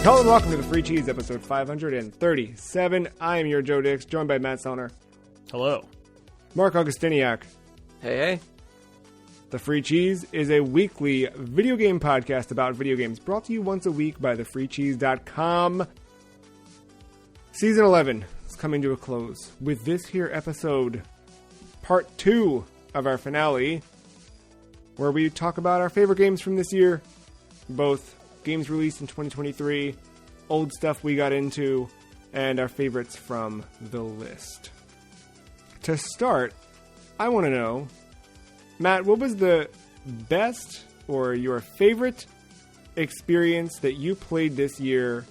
Hello and welcome to the Free Cheese, episode 537. I am your Joe Dix, joined by Matt Sellner. Hello. Mark Augustiniak. Hey. The Free Cheese is a weekly video game podcast about video games, brought to you once a week by thefreecheese.com. Season 11 is coming to a close with this here episode, part 2 of our finale, where we talk about our favorite games from this year, both games released in 2023, old stuff we got into, and our favorites from the list. To start, I want to know, Matt, what was the best or your favorite experience that you played this year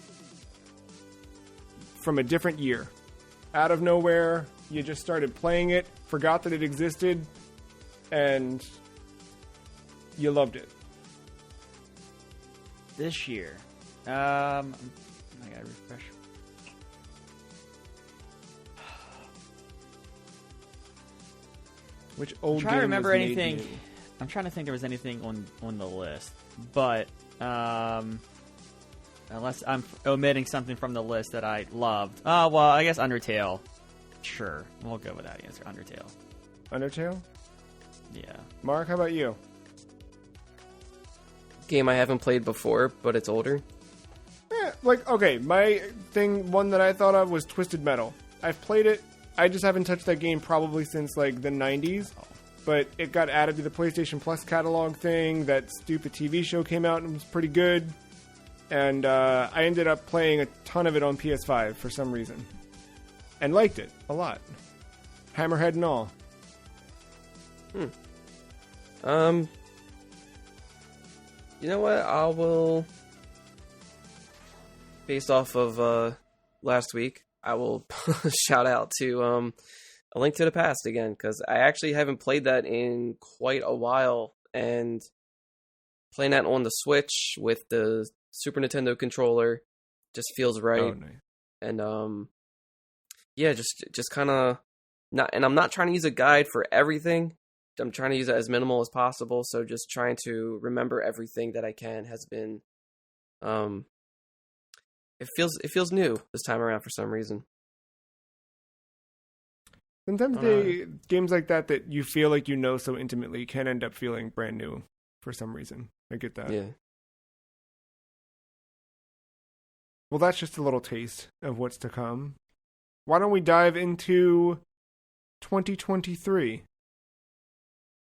from a different year? Out of nowhere, you just started playing it, forgot that it existed, and you loved it. This year, I gotta refresh. Which old I'm trying game to remember was made anything. new? I'm trying to think there was anything on the list, but unless I'm omitting something from the list that I loved. Oh well, I guess Undertale. Sure, we'll go with that answer. Undertale. Undertale? Yeah. Mark, how about you? Game I haven't played before, but it's older. Okay, my one that I thought of was Twisted Metal. I've played it. I just haven't touched that game probably since, like, the 90s. But it got added to the PlayStation Plus catalog thing. That stupid TV show came out and was pretty good. And I ended up playing a ton of it on PS5 for some reason. And liked it a lot. Hammerhead and all. You know what? I will, based off of last week, I will shout out to A Link to the Past again, because I actually haven't played that in quite a while, and playing that on the Switch with the Super Nintendo controller just feels right. Oh, nice. And yeah, just kind of not. And I'm not trying to use a guide for everything. I'm trying to use it as minimal as possible. So just trying to remember everything that I can has been. It feels new this time around for some reason. Sometimes games like that you feel like you know so intimately can end up feeling brand new for some reason. I get that. Yeah. Well, that's just a little taste of what's to come. Why don't we dive into 2023?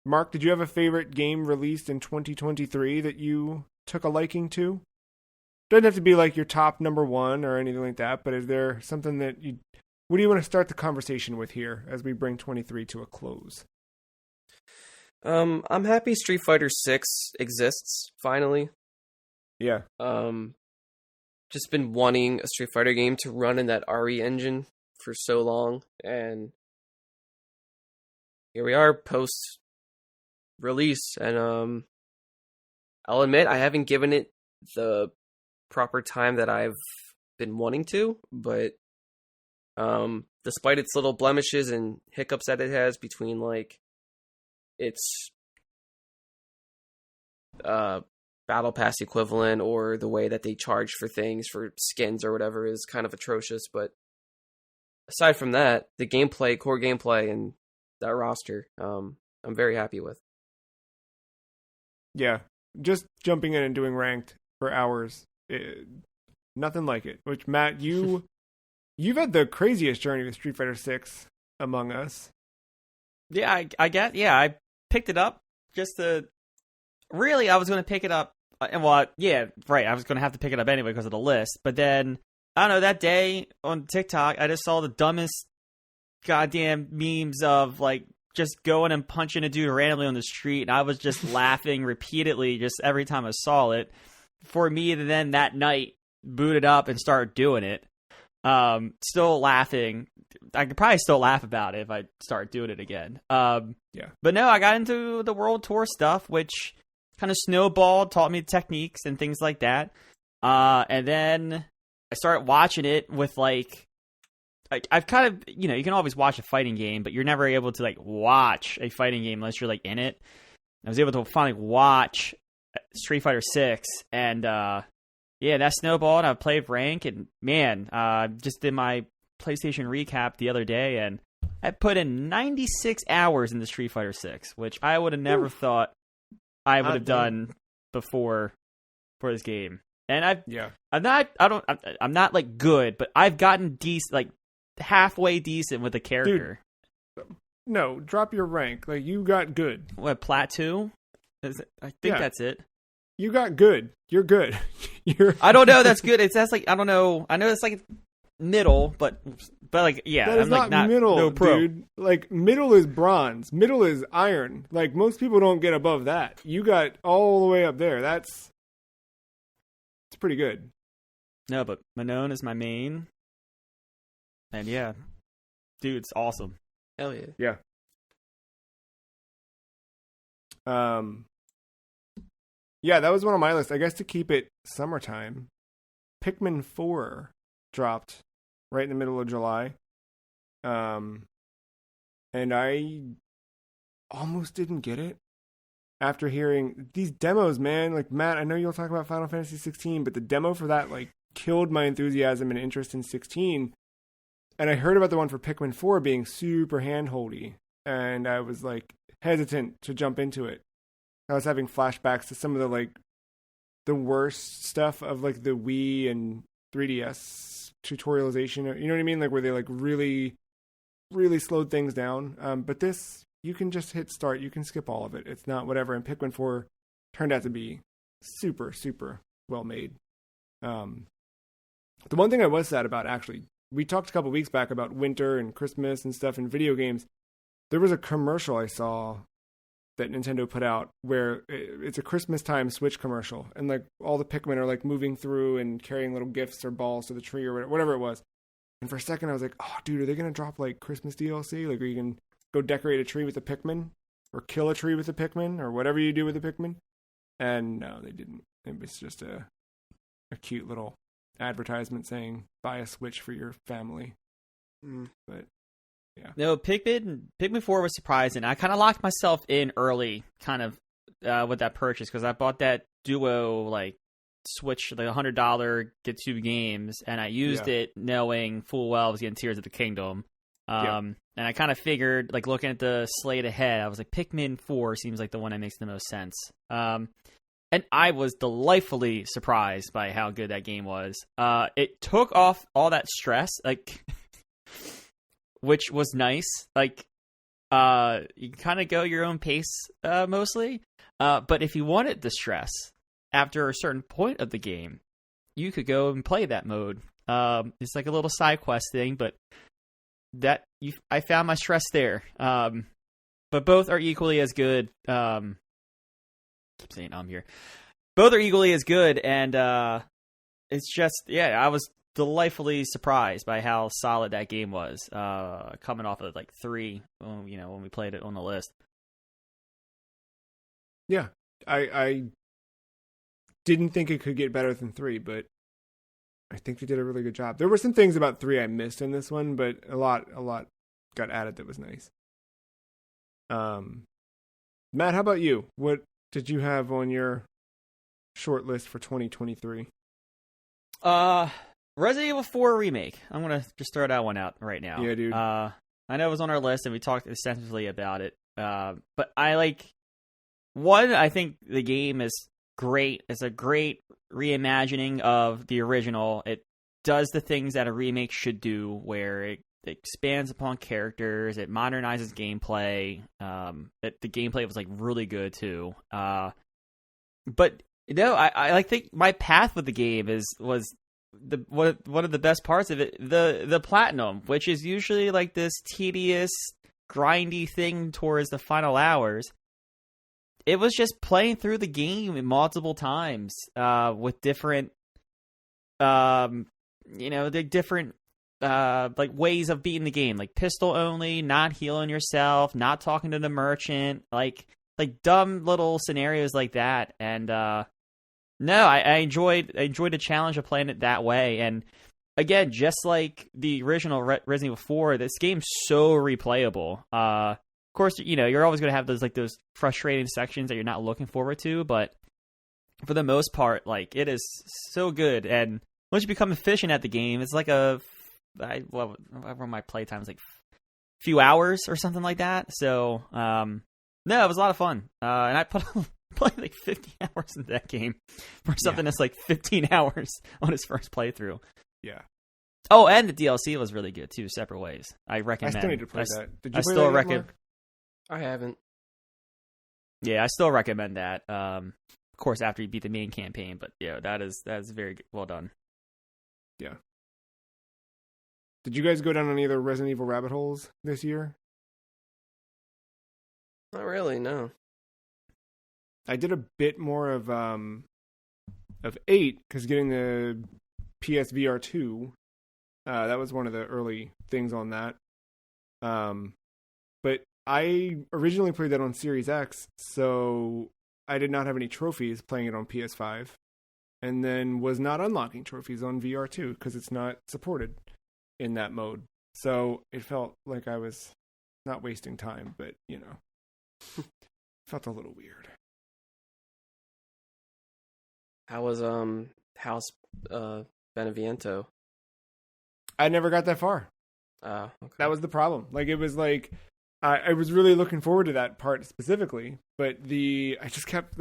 Mark, did you have a favorite game released in 2023 that you took a liking to? Doesn't have to be like your top number one or anything like that, but is there something that what do you want to start the conversation with here as we bring 23 to a close? I'm happy Street Fighter 6 exists finally. Yeah. Just been wanting a Street Fighter game to run in that RE engine for so long, and here we are post release, and I'll admit I haven't given it the proper time that I've been wanting to, but despite its little blemishes and hiccups that it has between like its battle pass equivalent or the way that they charge for things for skins or whatever is kind of atrocious, but aside from that, the gameplay, core gameplay, and that roster, I'm very happy with. Yeah, just jumping in and doing ranked for hours, nothing like it. Which, Matt, you've had the craziest journey with Street Fighter 6 among us. Yeah, I picked it up just to. Really, I was going to pick it up. Well, yeah, right. I was going to have to pick it up anyway because of the list. But then, I don't know, that day on TikTok, I just saw the dumbest goddamn memes of, like, just going and punching a dude randomly on the street. And I was just laughing repeatedly just every time I saw it. For me to then that night boot it up and start doing it. Still laughing. I could probably still laugh about it if I start doing it again. Yeah. But no, I got into the World Tour stuff, which kind of snowballed, taught me techniques and things like that. And then I started watching it with like I've kind of, you know, you can always watch a fighting game, but you're never able to like watch a fighting game unless you're like in it. I was able to finally watch Street Fighter 6, and yeah, that snowballed. I played rank, and man, just did my PlayStation recap the other day, and I put in 96 hours into Street Fighter 6, which I would have never thought I would have done before for this game. And I'm not like good, but I've gotten decent, like halfway decent with the character. Dude, no, drop your rank. Like, you got good. What, Plat 2? I think that's it. You got good. You're good. I don't know. That's good. That's like, I don't know. I know it's like middle, but like, yeah. That is I'm not middle, no pro. dude. Like, middle is bronze. Middle is iron. Like, most people don't get above that. You got all the way up there. It's pretty good. No, but Manon is my main. And yeah, dude, it's awesome. Hell yeah. Yeah. Yeah, that was one on my list. I guess to keep it summertime, Pikmin 4 dropped right in the middle of July. And I almost didn't get it after hearing these demos, man. Like, Matt, I know you'll talk about Final Fantasy 16, but the demo for that, like, killed my enthusiasm and interest in 16. And I heard about the one for Pikmin 4 being super hand-holdy, and I was, like, hesitant to jump into it. I was having flashbacks to some of the, like, the worst stuff of, like, the Wii and 3DS tutorialization. You know what I mean? Like, where they, like, really, really slowed things down. But this, you can just hit start. You can skip all of it. It's not whatever. And Pikmin 4 turned out to be super, super well made. The one thing I was sad about, actually, we talked a couple weeks back about winter and Christmas and stuff in video games. There was a commercial I saw that Nintendo put out where it's a Christmas time Switch commercial, and like all the Pikmin are like moving through and carrying little gifts or balls to the tree or whatever it was. And for a second I was like, oh dude, are they going to drop like Christmas DLC? Like where you can go decorate a tree with a Pikmin or kill a tree with a Pikmin or whatever you do with a Pikmin. And no, they didn't. It was just a cute little advertisement saying buy a Switch for your family. But yeah. No, Pikmin 4 was surprising. I kind of locked myself in early, kind of, with that purchase, because I bought that Duo, like, Switch, like $100, get 2 games, and I used it knowing full well I was getting Tears of the Kingdom. And I kind of figured, like, looking at the slate ahead, I was like, Pikmin 4 seems like the one that makes the most sense. And I was delightfully surprised by how good that game was. It took off all that stress, like... which was nice. Like, you can kind of go your own pace, mostly. But if you wanted the stress after a certain point of the game, you could go and play that mode. It's like a little side quest thing, but I found my stress there. But both are equally as good. Keep saying I'm here. Both are equally as good, and it's just, I was delightfully surprised by how solid that game was, coming off of like 3, when we played it on the list. Yeah, I didn't think it could get better than 3, but I think they did a really good job. There were some things about 3 I missed in this one, but a lot got added that was nice. Matt, how about you? What did you have on your short list for 2023? Resident Evil 4 Remake. I'm going to just throw that one out right now. Yeah, dude. I know it was on our list, and we talked extensively about it. But I think the game is great. It's a great reimagining of the original. It does the things that a remake should do, where it expands upon characters, it modernizes gameplay. The gameplay was, like, really good, too. But, I think my path with the game was... one of the best parts of it, the platinum, which is usually like this tedious, grindy thing towards the final hours. It was just playing through the game multiple times, with different, the different, like ways of beating the game, like pistol only, not healing yourself, not talking to the merchant, like dumb little scenarios like that, and no, I enjoyed the challenge of playing it that way. And again, just like the original Resident Evil 4, this game's so replayable. Of course, you're always going to have those frustrating sections that you're not looking forward to, but for the most part, like, it is so good. And once you become efficient at the game, it's like whatever my playtime is, like a few hours or something like that. So, no, it was a lot of fun. And I put probably like 50 hours into that game for something that's like 15 hours on his first playthrough. Yeah. Oh, and the DLC was really good too, separate ways. I recommend. I still need to play that. Did you I play still that yet, recommend. Mark? I haven't. Yeah, I still recommend that. Of course, after you beat the main campaign, but yeah, that is very well done. Yeah. Did you guys go down any other Resident Evil rabbit holes this year? Not really, no. I did a bit more of 8 because getting the PSVR 2, that was one of the early things on that. But I originally played that on Series X, so I did not have any trophies playing it on PS5, and then was not unlocking trophies on VR2 because it's not supported in that mode. So it felt like I was not wasting time, but felt a little weird. How was House Beneviento? I never got that far. Okay. That was the problem. Like, it was like I was really looking forward to that part specifically, but there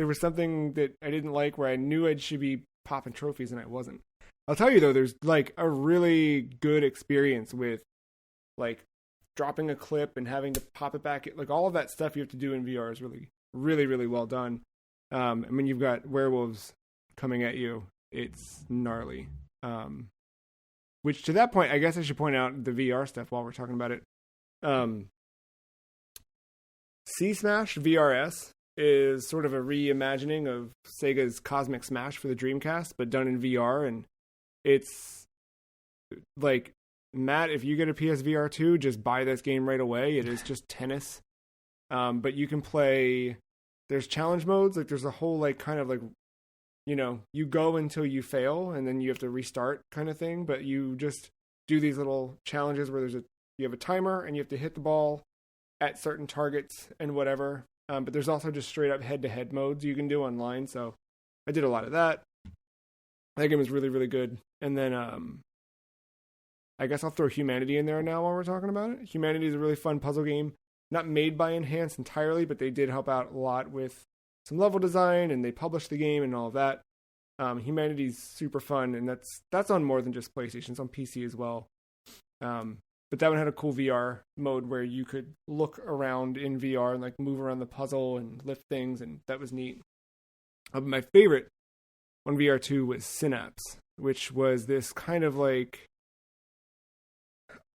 was something that I didn't like where I knew I should be popping trophies and I wasn't. I'll tell you though, there's like a really good experience with like dropping a clip and having to pop it back. Like, all of that stuff you have to do in VR is really, really, really well done. I mean, you've got werewolves coming at you. It's gnarly. Which, to that point, I guess I should point out the VR stuff while we're talking about it. C-Smash VRS is sort of a reimagining of Sega's Cosmic Smash for the Dreamcast, but done in VR, and it's like, Matt, if you get a PSVR 2, just buy this game right away. It is just tennis. But you can play, there's challenge modes, like there's a whole like kind of like, you go until you fail and then you have to restart kind of thing, but you just do these little challenges where you have a timer and you have to hit the ball at certain targets and whatever. But there's also just straight up head-to-head modes you can do online. So I did a lot of that. That game was really, really good. And then I guess I'll throw Humanity in there now while we're talking about it. Humanity is a really fun puzzle game. Not made by Enhanced entirely, but they did help out a lot with some level design, and they published the game and all of that. Humanity's super fun, and that's on more than just PlayStation. It's on PC as well. But that one had a cool VR mode where you could look around in VR and like move around the puzzle and lift things, and that was neat. My favorite on VR2 was Synapse, which was this kind of like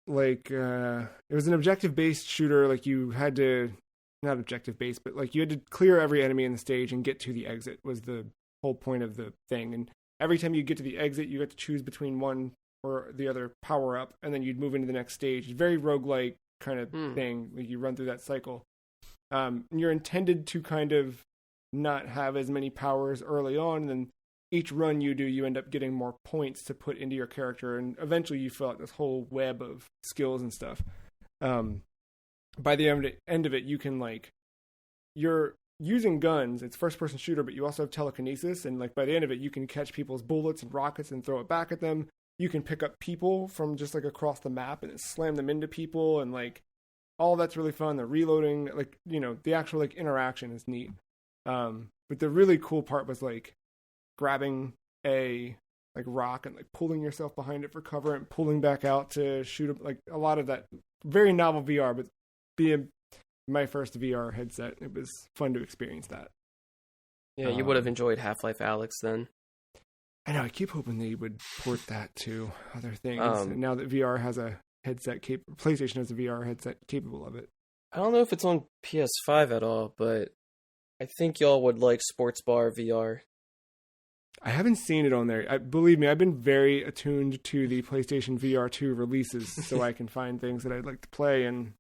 it was an objective-based shooter. Like, you had to, not objective-based, but like you had to clear every enemy in the stage and get to the exit was the whole point of the thing. And every time you get to the exit, you got to choose between one or the other power-up, and then you'd move into the next stage. Very roguelike kind of thing. Like, you run through that cycle. And you're intended to kind of not have as many powers early on, and then each run you do, you end up getting more points to put into your character, and eventually you fill out this whole web of skills and stuff. By the end of it, you can, like, you're using guns. It's first-person shooter, but you also have telekinesis, and like by the end of it, you can catch people's bullets and rockets and throw it back at them. You can pick up people from just like across the map and slam them into people, and like all that's really fun. The reloading, like, the actual like interaction is neat. But the really cool part was like grabbing a like rock and like pulling yourself behind it for cover and pulling back out to shoot up, like a lot of that very novel VR, but being my first VR headset, it was fun to experience that. Yeah, you would have enjoyed Half-Life Alyx then. I know, I keep hoping they would port that to other things. Now that VR has a headset, PlayStation has a VR headset capable of it. I don't know if it's on PS5 at all, but I think y'all would like Sports Bar VR. I haven't seen it on there. Believe me, I've been very attuned to the PlayStation VR 2 releases so I can find things that I'd like to play, and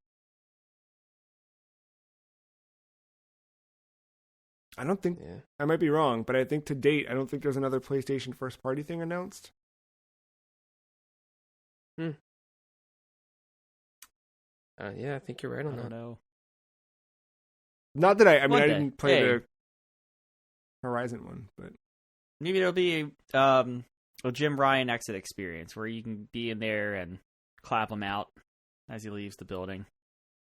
I don't think, I might be wrong, but I think to date, I don't think there's another PlayStation first party thing announced. Yeah, I think you're right on that. I don't know. Not that I One day. didn't play Hey. the Horizon one, but maybe it'll be a Jim Ryan exit experience where you can be in there and clap him out as he leaves the building.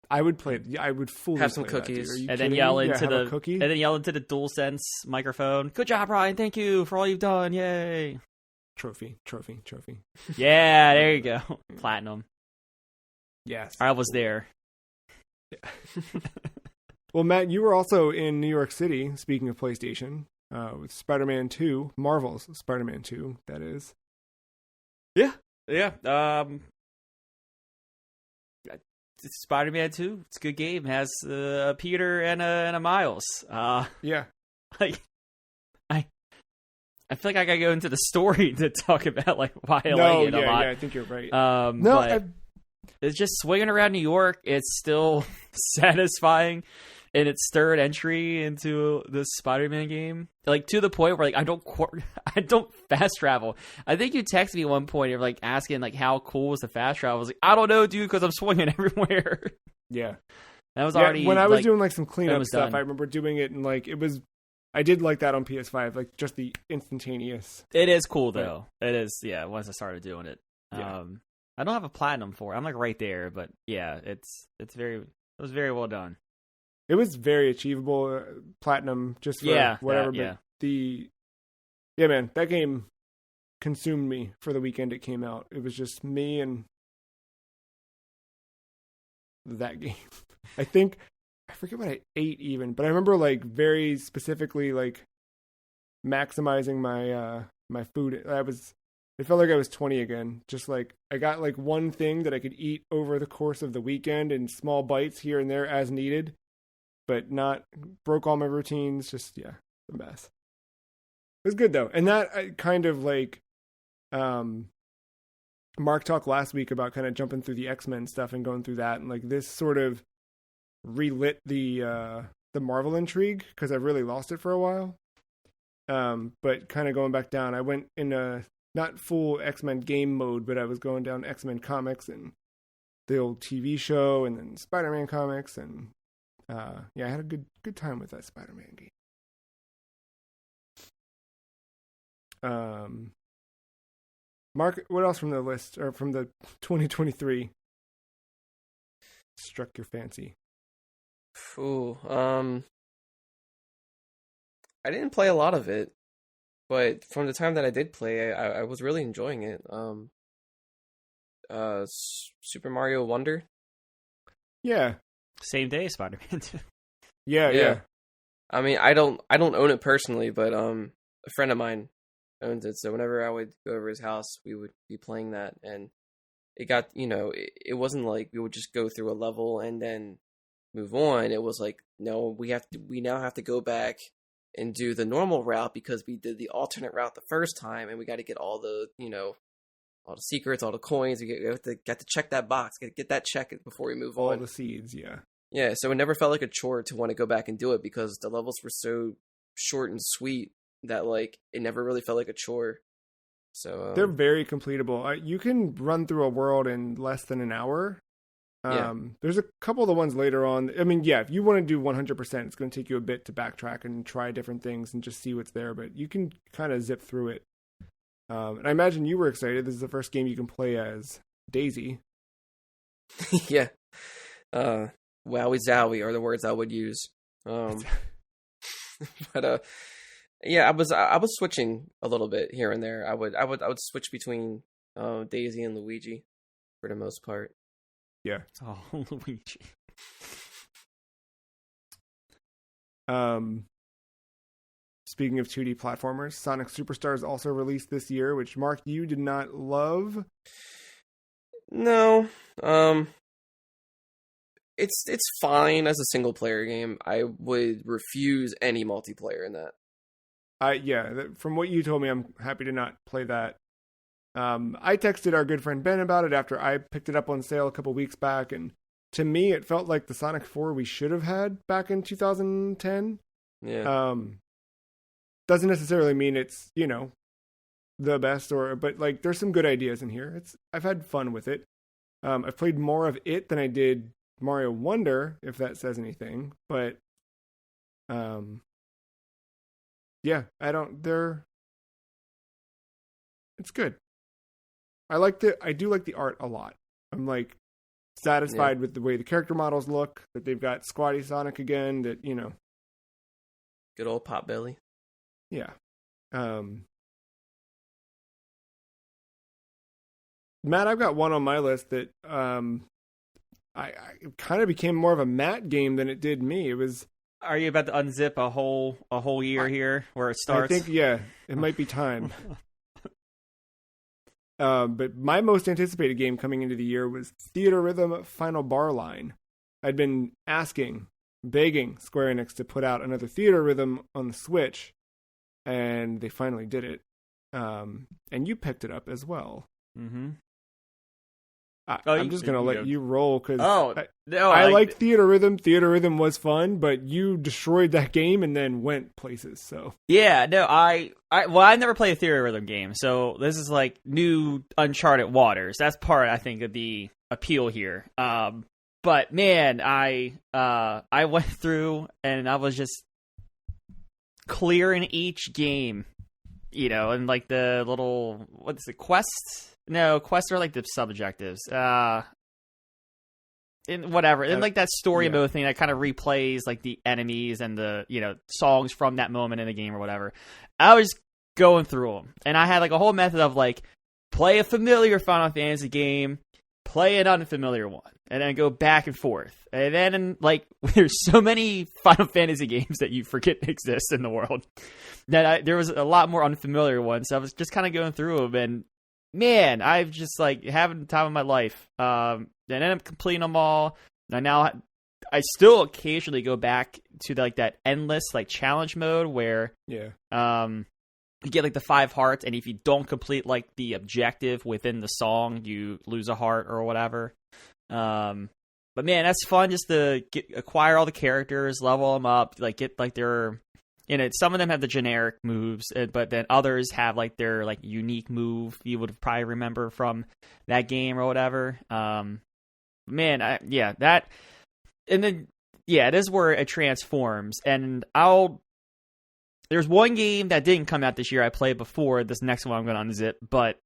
I would play. I would fully have some play that, cookies, dude. Are you And then kidding yell me? into have a cookie. and then yell into the DualSense microphone. Good job, Ryan. Thank you for all you've done. Yay! Trophy. Yeah, there you go. Platinum. Yes. I was there. Well, Matt, you were also in New York City. Speaking of PlayStation, with Spider-Man 2, Marvel's Spider-Man 2. That is. Yeah. Spider-Man 2. It's a good game. It has a Peter and a Miles. Yeah. Like, I feel like I gotta go into the story to talk about like why I like it a lot. Yeah, I think you're right. But it's just swinging around New York. It's still satisfying in its third entry into the Spider-Man game. Like to the point where like I don't fast travel. I think you texted me at one point. You're like asking like how cool was the fast travel. I was like, I don't know, dude, because I'm swinging everywhere. Yeah. That was already when I was like, doing like some cleanup stuff. done. I remember doing it and like it was. I did like that on PS5, like just the instantaneous. It is cool though. It is, yeah. Once I started doing it, Yeah. I don't have a platinum for it. I'm like right there, but yeah, it was very well done. It was very achievable, platinum, just for whatever. Yeah. But yeah, man, that game consumed me for the weekend it came out. It was just me and that game. I forget what I ate even, but I remember like very specifically like maximizing my my food. It felt like I was 20 again. Just like I got like one thing that I could eat over the course of the weekend in small bites here and there as needed, but not broke all my routines. Just the mess. It was good though, and that I kind of like Mark talked last week about kind of jumping through the X-Men stuff and going through that, and like this sort of relit the Marvel intrigue because I really lost it for a while. But kind of going back down, I went in a not full X-Men game mode, but I was going down X-Men comics and the old TV show, and then Spider-Man comics, and I had a good time with that Spider-Man game. Mark, what else from the list or from the 2023 struck your fancy? Ooh, I didn't play a lot of it, but from the time that I did play, I was really enjoying it. Super Mario Wonder. Yeah. Same day, Spider-Man 2. Yeah. I mean, I don't own it personally, but a friend of mine owns it. So whenever I would go over his house, we would be playing that, and it got it wasn't like we would just go through a level and then move on. It was like, no, we now have to go back and do the normal route because we did the alternate route the first time, and we got to get all the all the secrets, all the coins. We got to check that box, get that check before we move on. All the seeds, yeah. Yeah, so it never felt like a chore to want to go back and do it because the levels were so short and sweet that like it never really felt like a chore. So they're very completable. You can run through a world in less than an hour. There's a couple of the ones later on. I mean, if you want to do 100%, it's going to take you a bit to backtrack and try different things and just see what's there, but you can kind of zip through it. And I imagine you were excited. This is the first game you can play as Daisy. Yeah. Wowie zowie are the words I would use. But yeah, I was switching a little bit here and there. I would switch between Daisy and Luigi for the most part. Yeah. Oh, Luigi. Speaking of 2D platformers, Sonic Superstars also released this year, which Mark, you did not love. No. It's fine as a single player game. I would refuse any multiplayer in that. From what you told me, I'm happy to not play that. I texted our good friend Ben about it after I picked it up on sale a couple weeks back, and to me, it felt like the Sonic 4 we should have had back in 2010. Yeah. Doesn't necessarily mean it's, the best, but like there's some good ideas in here. I've had fun with it. I've played more of it than I did Mario Wonder, if that says anything, but they're It's good. I do like the art a lot. I'm like satisfied with the way the character models look, that they've got Squatty Sonic again, that, you know. Good old Potbelly. Yeah. Matt, I've got one on my list that I kind of became more of a Matt game than it did me. It was. Are you about to unzip a whole year here where it starts? I think, yeah, it might be time. But my most anticipated game coming into the year was Theater Rhythm Final Bar Line. I'd been begging Square Enix to put out another Theater Rhythm on the Switch, and they finally did it. And you picked it up as well. Mm-hmm. I'm just going to let you roll because I liked Theater Rhythm. Theater Rhythm was fun, but you destroyed that game and then went places. So yeah, no, I never played a Theater Rhythm game, so this is like new uncharted waters. That's part, I think, of the appeal here. But man, I went through and I was just clearing each game, you know, and like the little, what's it, quests? No, quests are like the subjectives. In whatever, in like that story mode thing that kind of replays like the enemies and the, you know, songs from that moment in the game or whatever. I was going through them, and I had like a whole method of like play a familiar Final Fantasy game, play an unfamiliar one, and then go back and forth. And then like there's so many Final Fantasy games that you forget exist in the world that there was a lot more unfamiliar ones. So I was just kind of going through them, and man, I've just like having the time of my life. And then I'm completing them all. And I still occasionally go back to like that endless like challenge mode where you get like the 5 hearts, and if you don't complete like the objective within the song, you lose a heart or whatever. But man, that's fun just to acquire all the characters, level them up, like get like their. Some of them have the generic moves, but then others have like their like unique move you would probably remember from that game or whatever. That, and then it is where it transforms. And there's one game that didn't come out this year I played before this next one I'm going to unzip, but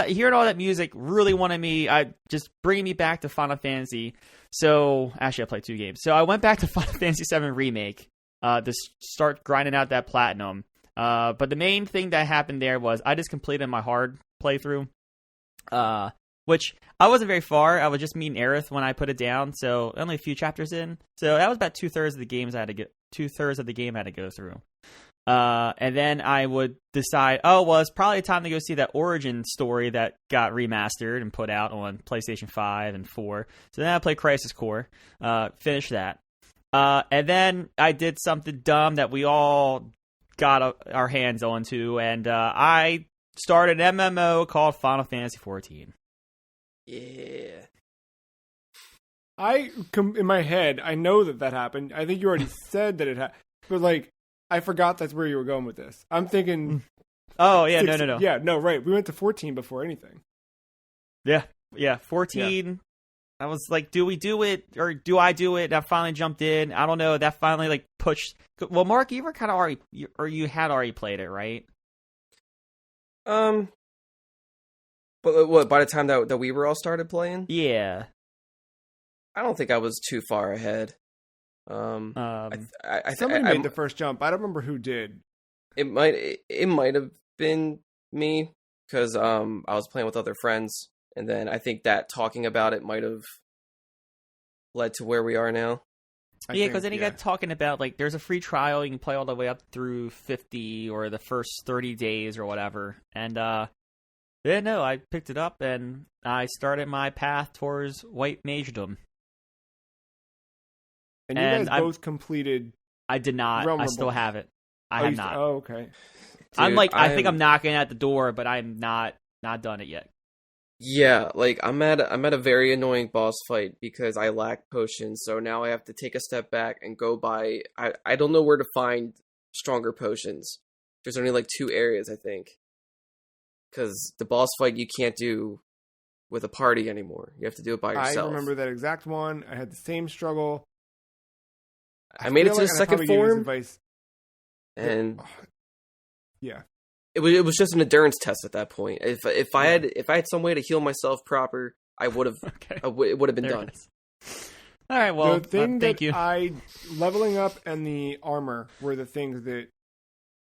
hearing all that music really just bringing me back to Final Fantasy. So actually I played 2 games. So I went back to Final Fantasy VII Remake. To start grinding out that platinum. But the main thing that happened there was I just completed my hard playthrough, which I wasn't very far. I was just meeting Aerith when I put it down, so only a few chapters in. So that was about 2/3 of the game I had to go through. And then I would decide, it's probably time to go see that Origin story that got remastered and put out on PlayStation 5 and 4. So then I played Crisis Core, finished that. And then I did something dumb that we all got our hands onto, and I started an MMO called Final Fantasy XIV. Yeah. In my head, I know that happened. I think you already said that it happened, but like, I forgot that's where you were going with this. I'm thinking. Oh yeah, no. Yeah, no, right. We went to 14 before anything. Yeah, 14. Yeah. I was like, do we do it or do I do it? I finally jumped in. I don't know. That finally like pushed. Well, Mark, you were kind of already, you had already played it, right? But what? By the time that we were all started playing, yeah. I don't think I was too far ahead. Somebody made the first jump. I don't remember who did. It might have been me because I was playing with other friends. And then I think that talking about it might have led to where we are now. Because then you got talking about, like, there's a free trial. You can play all the way up through 50 or the first 30 days or whatever. And, I picked it up and I started my path towards White Magedom. And you guys both completed... I did not. I still have it. I have not. Oh, okay. Dude, I think I'm knocking at the door, but I'm not done it yet. Yeah, like I'm at a very annoying boss fight because I lack potions, so now I have to take a step back and go buy. I don't know where to find stronger potions. There's only like 2 areas, I think, because the boss fight you can't do with a party anymore. You have to do it by yourself. I remember that exact one. I had the same struggle. I made it to the second form, and yeah. it was just an endurance test at that point. If I had some way to heal myself proper, I would have. Okay. It would have been There done. it is. All right. Well, the thing thank that you. leveling up and the armor were the things that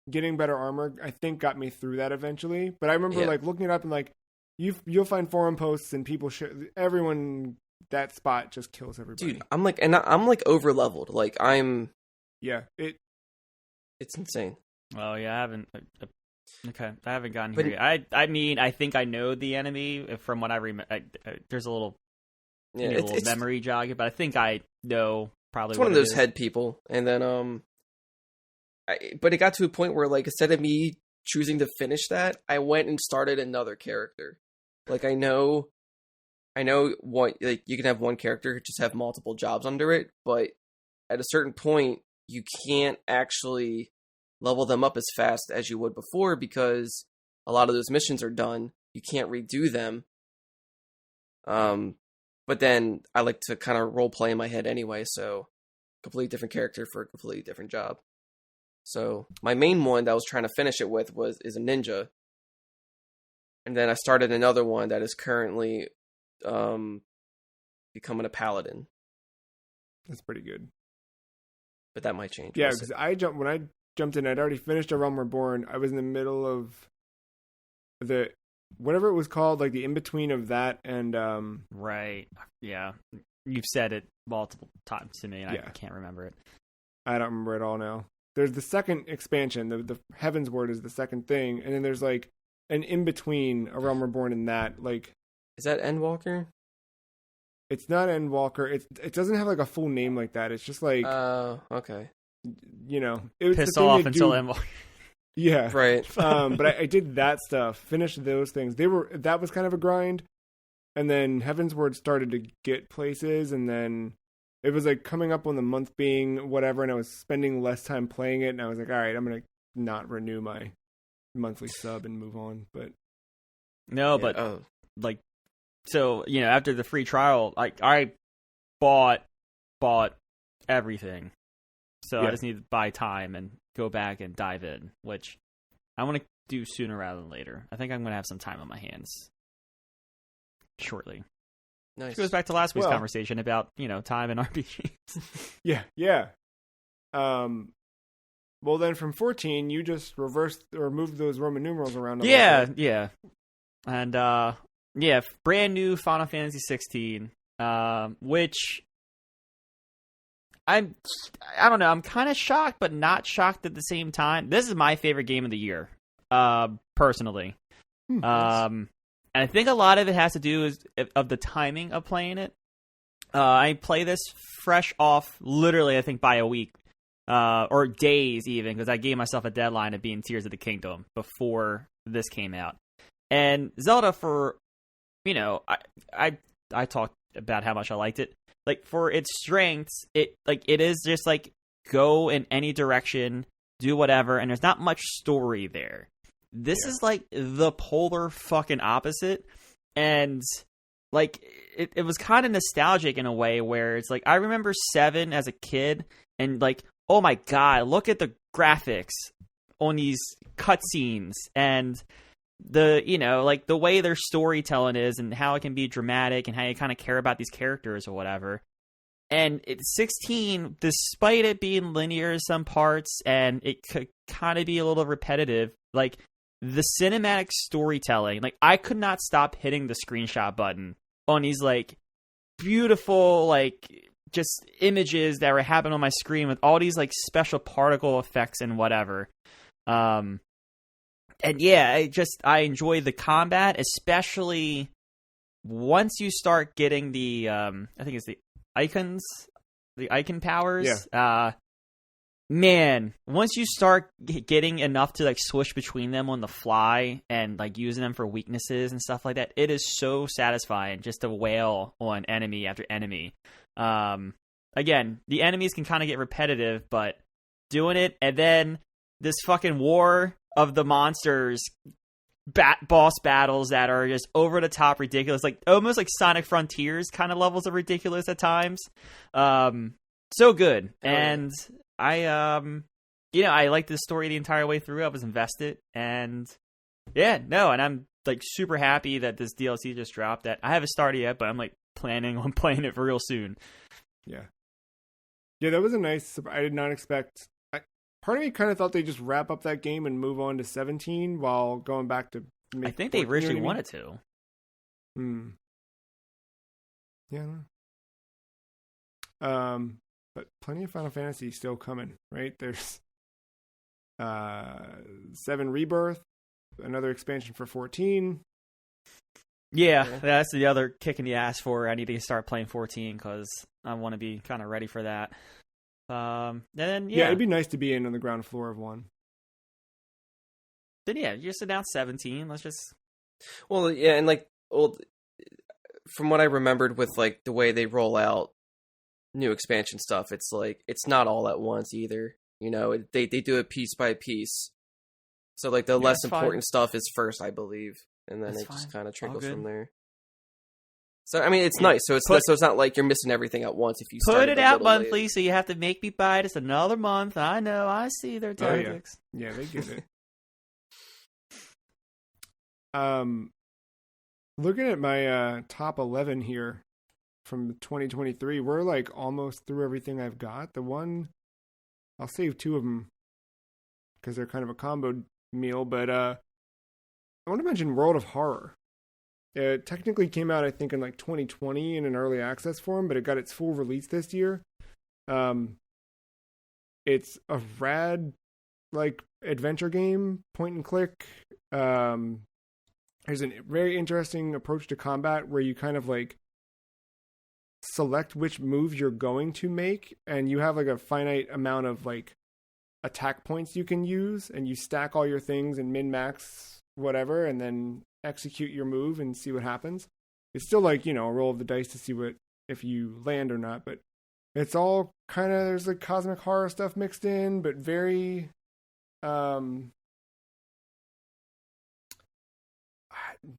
getting better armor, I think, got me through that eventually. But I remember like looking it up and like you'll find forum posts and people everyone that spot just kills everybody. Dude, I'm like over leveled. Like it's insane. Oh yeah, I haven't. Okay, I haven't gotten here yet. I mean, I think I know the enemy from what I remember. There's a little, Yeah, a little memory jog, but I think I know probably. It's one of those head people, and then but it got to a point where like instead of me choosing to finish that, I went and started another character. Like I know what like you can have one character just have multiple jobs under it, but at a certain point you can't actually level them up as fast as you would before because a lot of those missions are done. You can't redo them. But then I like to kind of role play in my head anyway, so completely different character for a completely different job. So my main one that I was trying to finish it with is a ninja. And then I started another one that is currently becoming a paladin. That's pretty good. But that might change. Yeah, because when I jumped in, I'd already finished A Realm Reborn. I was in the middle of the whatever it was called, like the in between of that and right. Yeah, you've said it multiple times to me, and I can't remember it. I don't remember it all now. There's the second expansion. The Heaven's Word is the second thing, and then there's like an in between A Realm Reborn and that. Like, is that Endwalker? It's not Endwalker. It doesn't have like a full name like that. It's just like okay. You know, it was piss the thing off until Endwalker. Yeah, right. But I did that stuff. Finished those things. That was kind of a grind, and then Heaven's Word started to get places, and then it was like coming up on the month being whatever, and I was spending less time playing it, and I was like, all right, I'm gonna not renew my monthly sub and move on. But like, so you know, after the free trial, like I bought everything, so I just need to buy time and go back and dive in, which I want to do sooner rather than later. I think I'm going to have some time on my hands shortly. Nice. Which goes back to last week's conversation about, you know, time and RPGs. Yeah. Well, then from 14, you just reversed or moved those Roman numerals around. Yeah. And, brand new Final Fantasy 16, which I don't know. I'm kind of shocked, but not shocked at the same time. This is my favorite game of the year, personally. Nice. And I think a lot of it has to do of the timing of playing it. I play this fresh off, literally, I think by a week, or days even, because I gave myself a deadline of being Tears of the Kingdom before this came out. And Zelda, for you know, I talked about how much I liked it. Like, for its strengths, it is just, like, go in any direction, do whatever, and there's not much story there. This is, like, the polar fucking opposite, and, like, it was kind of nostalgic in a way where it's, like, I remember 7 as a kid, and, like, oh my god, look at the graphics on these cutscenes, and the, you know, like the way their storytelling is and how it can be dramatic and how you kind of care about these characters or whatever. And it's 16, despite it being linear in some parts and it could kind of be a little repetitive, like the cinematic storytelling, like I could not stop hitting the screenshot button on these like beautiful, like just images that were happening on my screen with all these like special particle effects and whatever. And yeah, I enjoy the combat, especially once you start getting the, I think it's the icon powers. Yeah. Man, once you start getting enough to like switch between them on the fly and like using them for weaknesses and stuff like that, it is so satisfying just to wail on enemy after enemy. Again, the enemies can kind of get repetitive, but doing it, and then this fucking war of the monsters, boss battles that are just over the top ridiculous, like almost like Sonic Frontiers kind of levels of ridiculous at times. So good. And I liked the story the entire way through. I was invested, and Yeah, no, and I'm like super happy that this DLC just dropped. That I haven't started yet, but I'm like planning on playing it real soon. Yeah. Yeah, that was a nice. I did not expect. Part of me kind of thought they'd just wrap up that game and move on to 17 while going back to. I think they originally wanted to. Hmm. Yeah. But plenty of Final Fantasy still coming, right? There's 7 Rebirth, another expansion for 14. Yeah, that's the other kick in the ass for. I need to start playing 14 because I want to be kind of ready for that. And then it'd be nice to be in on the ground floor of 1. Then you just announced 17. Let's just. Well, yeah, and like, from what I remembered with like the way they roll out new expansion stuff, it's like it's not all at once either. You know, they do it piece by piece. So like the less important stuff is first, I believe, and then it just kind of trickles from there. So I mean, it's nice. So it's not like you're missing everything at once if you put it out monthly. Late. So you have to make me buy this another month. I know. I see their tactics. Oh, yeah, they get it. Looking at my top 11 here from 2023, we're like almost through everything I've got. The one, I'll save 2 of them because they're kind of a combo meal, but I want to mention World of Horror. It technically came out, I think, in like 2020 in an early access form, but it got its full release this year. It's a rad, like, adventure game, point and click. There's a very interesting approach to combat where you kind of like select which move you're going to make, and you have like a finite amount of like attack points you can use, and you stack all your things and min-max whatever, and then execute your move and see what happens. It's still like, a roll of the dice to see if you land or not, but it's all kind of, there's like cosmic horror stuff mixed in, but very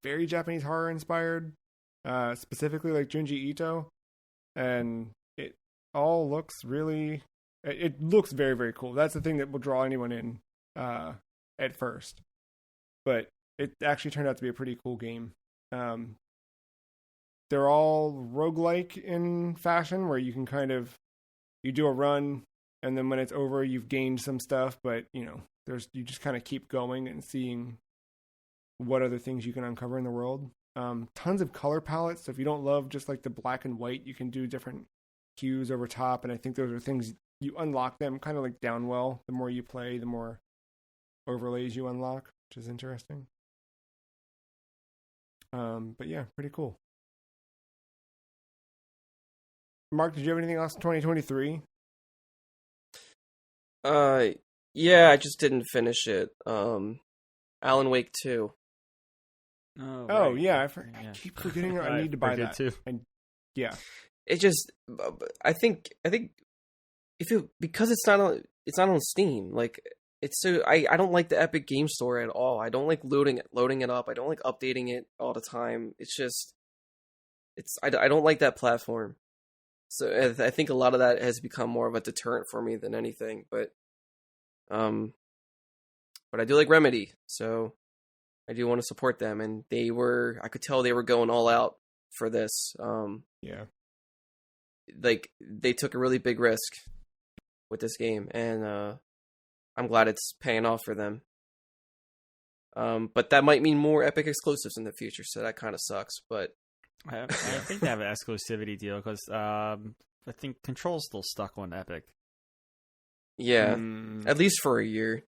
very Japanese horror inspired, specifically like Junji Ito, and it all looks it looks very, very cool. That's the thing that will draw anyone in at first, but it actually turned out to be a pretty cool game. They're all roguelike in fashion, where you can kind of, you do a run, and then when it's over, you've gained some stuff, but you just kind of keep going and seeing what other things you can uncover in the world. Tons of color palettes, so if you don't love just like the black and white, you can do different hues over top, and I think those are things you unlock them kind of like Downwell. The more you play, the more overlays you unlock, which is interesting. But yeah, pretty cool. Mark, did you have anything else in 2023? Yeah, I just didn't finish it. Alan Wake 2. Oh right. Yeah, I keep forgetting. I need to buy that too. And yeah, it just. I think because it's not on Steam. Like it's so I don't like the Epic Game Store at all. I don't like loading it up. I don't like updating it all the time. It's just I don't like that platform. So I think a lot of that has become more of a deterrent for me than anything. But I do like Remedy, so I do want to support them, and I could tell they were going all out for this. Yeah. Like, they took a really big risk with this game, and I'm glad it's paying off for them. But that might mean more Epic exclusives in the future, so that kind of sucks, but... I think they have an exclusivity deal, because I think Control's still stuck on Epic. Yeah, at least for a year.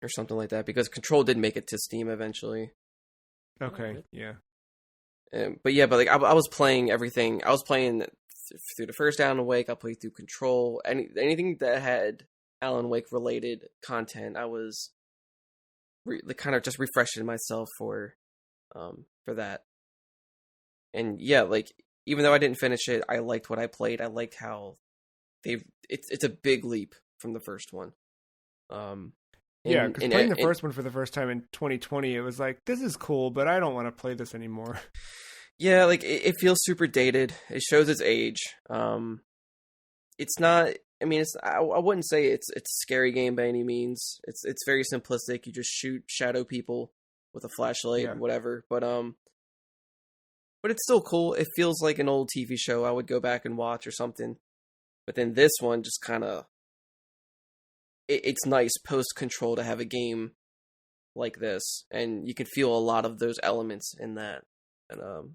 Or something like that, because Control did make it to Steam eventually. Okay, yeah. But like I was playing everything. I was playing through the first Alan Wake. I played through Control. Anything that had Alan Wake related content, I was kind of just refreshing myself for that. And yeah, like even though I didn't finish it, I liked what I played. I liked how it's a big leap from the first one. Yeah, because playing the first one for the first time in 2020, it was like, this is cool, but I don't want to play this anymore. Yeah, like, it feels super dated. It shows its age. It's not... I mean, I wouldn't say it's a scary game by any means. It's very simplistic. You just shoot shadow people with a flashlight and whatever. But it's still cool. It feels like an old TV show I would go back and watch or something. But then this one just kind of it's nice post Control to have a game like this, and you can feel a lot of those elements in that. And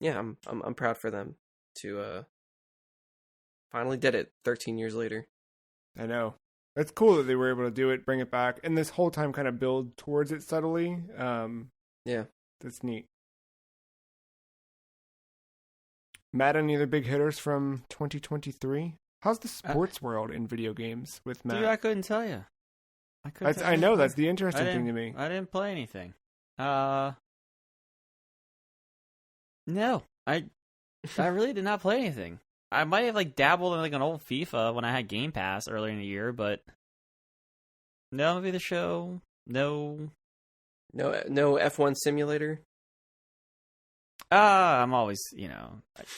yeah, I'm proud for them to finally did it 13 years later. I know. It's cool that they were able to do it, bring it back, and this whole time kind of build towards it subtly. Yeah. That's neat. Matt, any other big hitters from 2023? How's the sports world in video games with Matt? Dude, I couldn't tell you. I know, that's the interesting thing to me. I didn't play anything. No, I really did not play anything. I might have like dabbled in like an old FIFA when I had Game Pass earlier in the year, but no movie, the show, no F1 simulator. I'm always,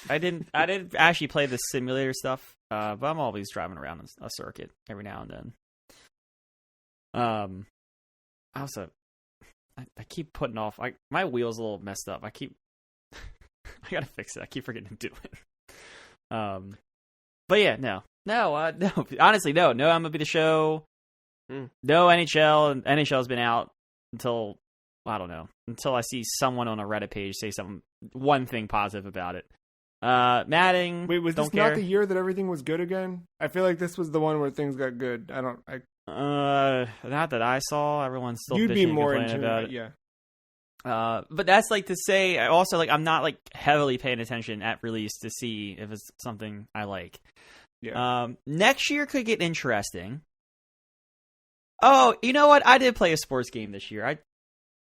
I didn't actually play the simulator stuff, but I'm always driving around a circuit every now and then. Also, I keep putting off. My wheel's a little messed up. I gotta fix it. I keep forgetting to do it. But yeah, no. Honestly, no MLB The Show, no NHL. NHL's been out until I don't know. Until I see someone on a Reddit page say one thing positive about it. Matting. Wait, was this not the year that everything was good again? I feel like this was the one where things got good. Not that I saw. Everyone's still you'd bitching be more and into complaining about it. Yeah. But that's like to say, I also I'm not like heavily paying attention at release to see if it's something I like. Yeah. Next year could get interesting. Oh, you know what? I did play a sports game this year. I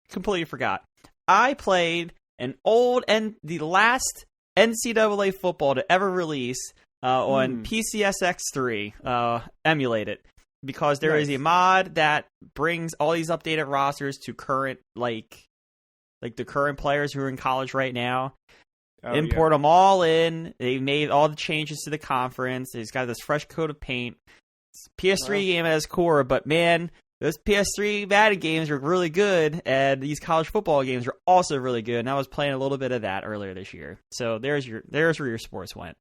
completely forgot. I played the last NCAA football to ever release on PCSX3, emulated, because there is a mod that brings all these updated rosters to current like the current players who are in college right now. Import them all in. They've made all the changes to the conference. It's got this fresh coat of paint. It's PS3 game at its core, but man, those PS3 Madden games are really good, and these college football games are also really good. And I was playing a little bit of that earlier this year. So there's where your sports went.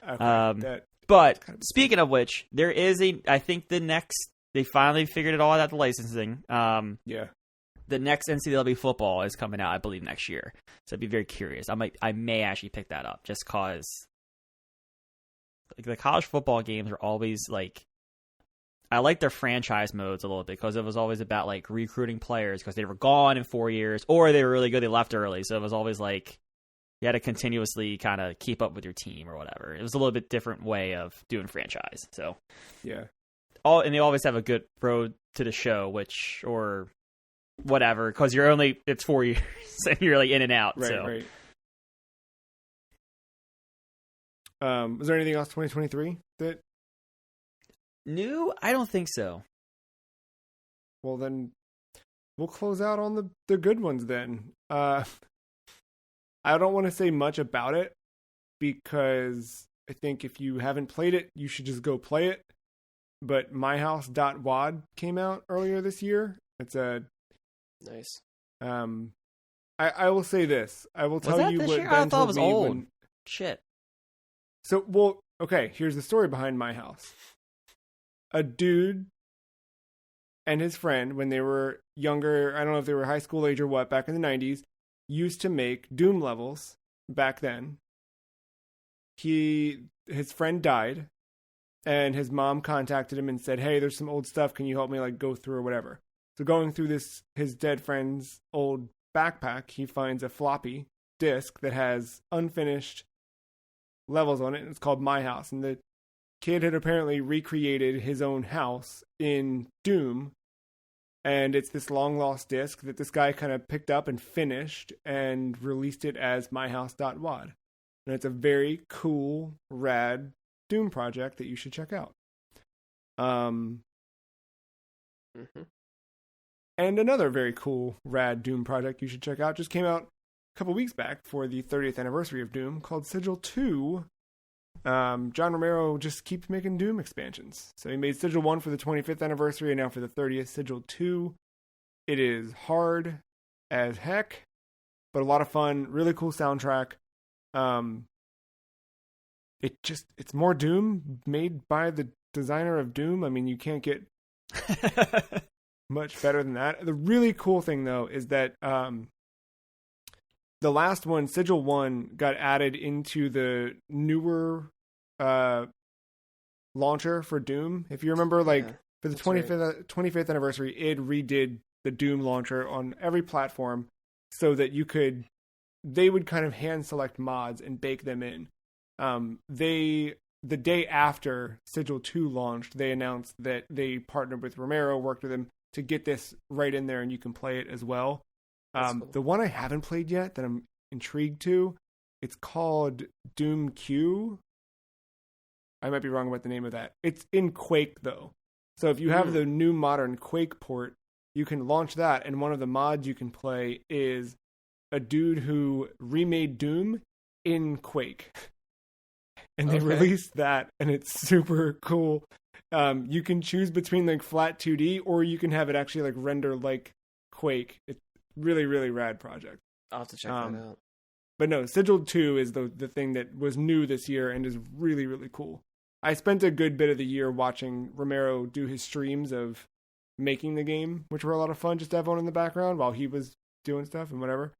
Okay, but speaking of which, there is I think they finally figured it all out, the licensing. The next NCAA football is coming out, I believe, next year. So I'd be very curious. I may actually pick that up just cause the college football games are always like, I like their franchise modes a little bit because it was always about like recruiting players because they were gone in 4 years or they were really good, they left early. So it was always like you had to continuously kind of keep up with your team or whatever. It was a little bit different way of doing franchise. So yeah, and they always have a good road to the show, or whatever, because it's 4 years and you're like in and out. Right. Was there anything else 2023 that new? I don't think so. Well, then we'll close out on the good ones then. I don't want to say much about it because I think if you haven't played it, you should just go play it. But myhouse.wad came out earlier this year. It's a nice. I will say this. I will tell you what year? Ben I thought it told was me old. Shit. So, okay, here's the story behind My House. A dude and his friend, when they were younger, I don't know if they were high school age or what, back in the 90s, used to make Doom levels back then. His friend died, and his mom contacted him and said, hey, there's some old stuff, can you help me go through or whatever? So going through his dead friend's old backpack, he finds a floppy disk that has unfinished levels on it, and it's called My House. And the kid had apparently recreated his own house in Doom, and it's this long-lost disc that this guy kind of picked up and finished and released it as myhouse.wad. And it's a very cool, rad Doom project that you should check out. And another very cool, rad Doom project you should check out just came out a couple weeks back for the 30th anniversary of Doom, called Sigil 2 John Romero just keeps making Doom expansions. So he made Sigil 1 for the 25th anniversary, and now for the 30th, Sigil 2. It is hard as heck, but a lot of fun. Really cool soundtrack. It's more Doom made by the designer of Doom. I mean, you can't get much better than that. The really cool thing, though, is that the last one, Sigil 1, got added into the newer launcher for Doom. If you remember, for the 25th anniversary, id redid the Doom launcher on every platform so that they would kind of hand select mods and bake them in. The day after Sigil 2 launched, they announced that they partnered with Romero, worked with him to get this right in there, and you can play it as well. Cool. The one I haven't played yet that I'm intrigued to, it's called Doom Q. I might be wrong about the name of that. It's in Quake, though. So if you have the new modern Quake port, you can launch that, and one of the mods you can play is a dude who remade Doom in Quake. And they released that, and it's super cool. You can choose between like flat 2D, or you can have it actually like render like Quake. It's really, really rad project. I'll have to check that out. But no, Sigil 2 is the thing that was new this year and is really, really cool. I spent a good bit of the year watching Romero do his streams of making the game, which were a lot of fun just to have on in the background while he was doing stuff and whatever.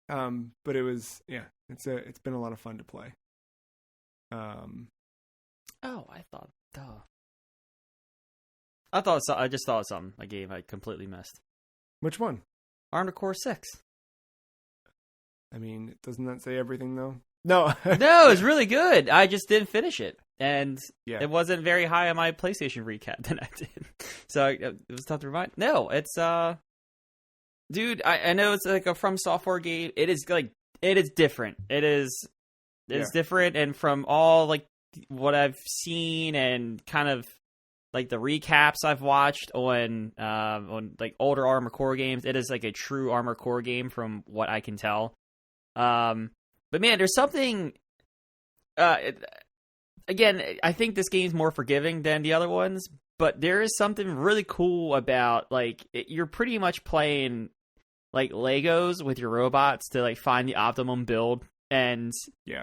But it was, it's been a lot of fun to play. I just thought of something, a game I completely missed. Which one? Armored Core 6. I mean, doesn't that say everything, though? No. No, it's really good. I just didn't finish it. And it wasn't very high on my PlayStation recap that I did. So it was tough to remind. No, it's, dude, I know it's like a From Software game. It is different. It's different. And from all, like, what I've seen and kind of, like, the recaps I've watched on like older Armored Core games, it is like a true Armored Core game from what I can tell. But man, there's something. Again, I think this game's more forgiving than the other ones, but there is something really cool about you're pretty much playing like Legos with your robots to like find the optimum build, and you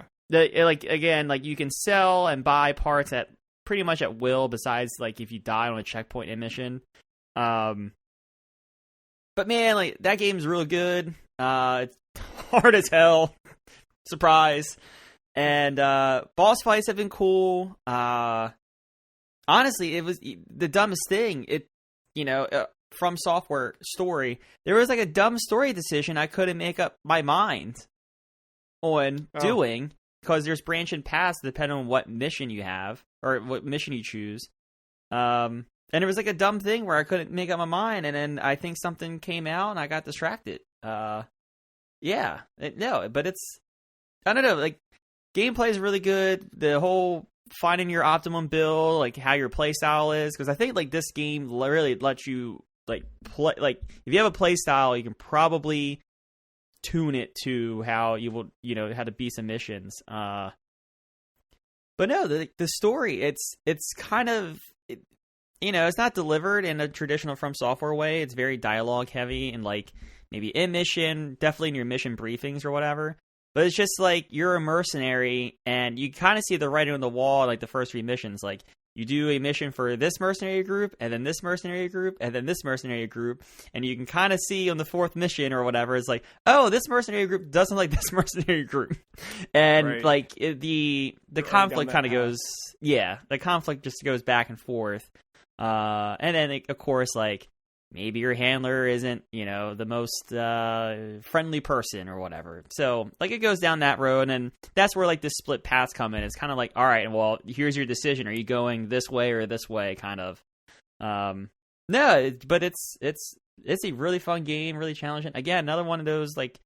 can sell and buy parts at pretty much at will, besides like if you die on a checkpoint in mission. But man, like that game's real good. It's hard as hell. Surprise. And boss fights have been cool. Honestly, it was the dumbest thing. From Software story, there was like a dumb story decision I couldn't make up my mind on doing, because there's branching paths depending on what mission you have or what mission you choose. And it was like a dumb thing where I couldn't make up my mind, and then I think something came out and I got distracted. But it's, I don't know, like gameplay is really good. The whole finding your optimum build, like how your play style is, because I think like this game really lets you like play, like if you have a play style, you can probably tune it to how you will, how to beat some missions. But no, the story, it's kind of, it's not delivered in a traditional From Software way. It's very dialogue heavy, and like maybe in mission, definitely in your mission briefings or whatever. But it's just like you're a mercenary, and you kind of see the writing on the wall, like the first 3 missions. Like you do a mission for this mercenary group, and then this mercenary group, and then this mercenary group, and you can kind of see on the 4th mission or whatever, it's like, oh, this mercenary group doesn't like this mercenary group, and like the conflict kind of goes, the conflict just goes back and forth, and then of course like maybe your handler isn't, the most friendly person or whatever. So, like, it goes down that road, and that's where, like, the split paths come in. It's kind of like, all right, well, here's your decision. Are you going this way or this way, kind of? But it's a really fun game, really challenging. Again, another one of those, like,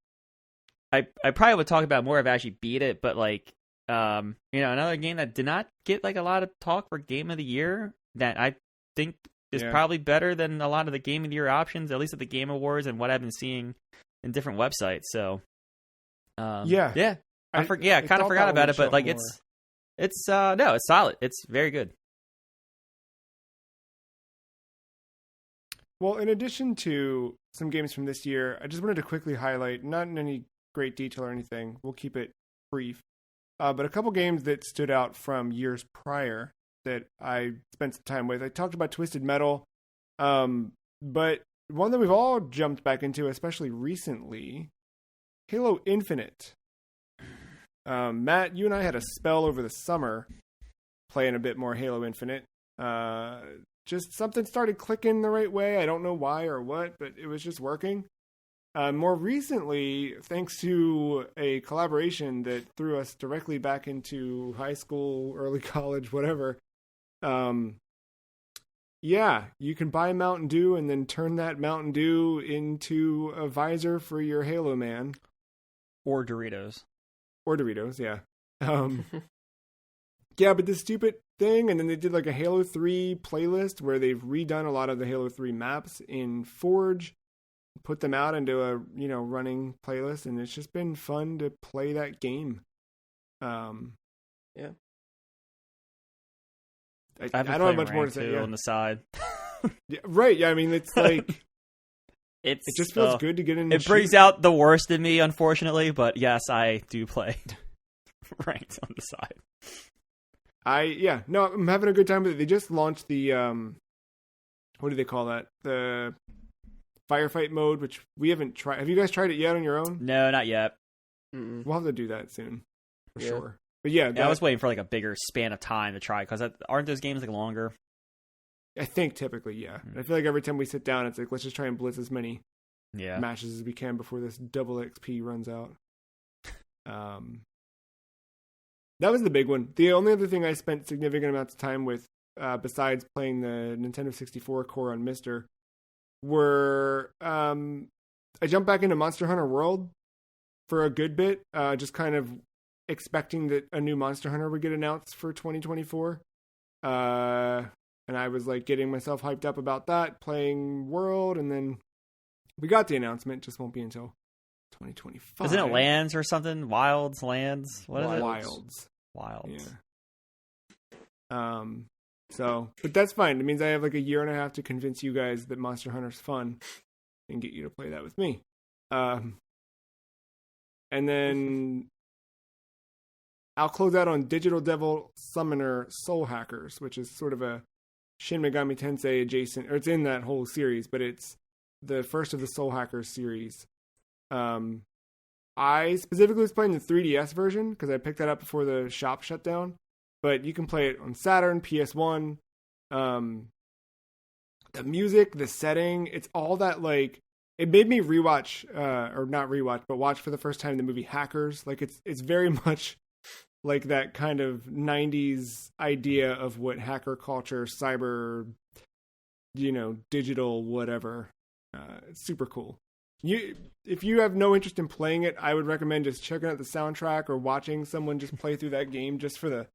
I probably would talk about more if I actually beat it, but, like, another game that did not get, like, a lot of talk for Game of the Year that I think is probably better than a lot of the Game of the Year options, at least at the Game Awards and what I've been seeing in different websites. So, I kind of forgot about it, but like It's no, it's solid. It's very good. Well, in addition to some games from this year, I just wanted to quickly highlight, not in any great detail or anything, we'll keep it brief, but a couple games that stood out from years prior that I spent some time with. I talked about Twisted Metal, but one that we've all jumped back into, especially recently, Halo Infinite. Matt, you and I had a spell over the summer playing a bit more Halo Infinite. Just something started clicking the right way. I don't know why or what, but it was just working. More recently, thanks to a collaboration that threw us directly back into high school, early college, whatever. Yeah, you can buy Mountain Dew and then turn that Mountain Dew into a visor for your Halo man. Or Doritos. Or Doritos, yeah. Yeah, but this stupid thing, and then they did like a Halo 3 playlist where they've redone a lot of the Halo 3 maps in Forge, put them out into a, running playlist, and it's just been fun to play that game. Yeah. I don't have much more to say on the side. Yeah, right, yeah, I mean, it's like... it just feels good to get in. It brings out the worst in me, unfortunately, but yes, I do play ranked on the side. I'm having a good time with it. They just launched the, what do they call that? The firefight mode, which we haven't tried. Have you guys tried it yet on your own? No, not yet. Mm-mm. We'll have to do that soon, for sure. But yeah, I was waiting for like a bigger span of time to try, because aren't those games like longer? I think typically, yeah. I feel like every time we sit down, it's like, let's just try and blitz as many matches as we can before this double XP runs out. That was the big one. The only other thing I spent significant amounts of time with, besides playing the Nintendo 64 core on Mister, were I jumped back into Monster Hunter World for a good bit, just kind of expecting that a new Monster Hunter would get announced for 2024. And I was like getting myself hyped up about that, playing World, and then we got the announcement. Just won't be until 2025. Isn't it Lands or something? Lands? What is it? Wilds. Yeah. But that's fine. It means I have like a year and a half to convince you guys that Monster Hunter's fun and get you to play that with me. And then I'll close out on Digital Devil Summoner Soul Hackers, which is sort of a Shin Megami Tensei adjacent, or it's in that whole series, but it's the first of the Soul Hackers series. I specifically was playing the 3DS version because I picked that up before the shop shut down, but you can play it on Saturn, PS1. The music, the setting, it's all that, like, it made me rewatch, or not rewatch, but watch for the first time the movie Hackers. Like, it's very much like that kind of 90s idea of what hacker culture, cyber, digital, whatever. It's super cool. If you have no interest in playing it, I would recommend just checking out the soundtrack or watching someone just play through that game just to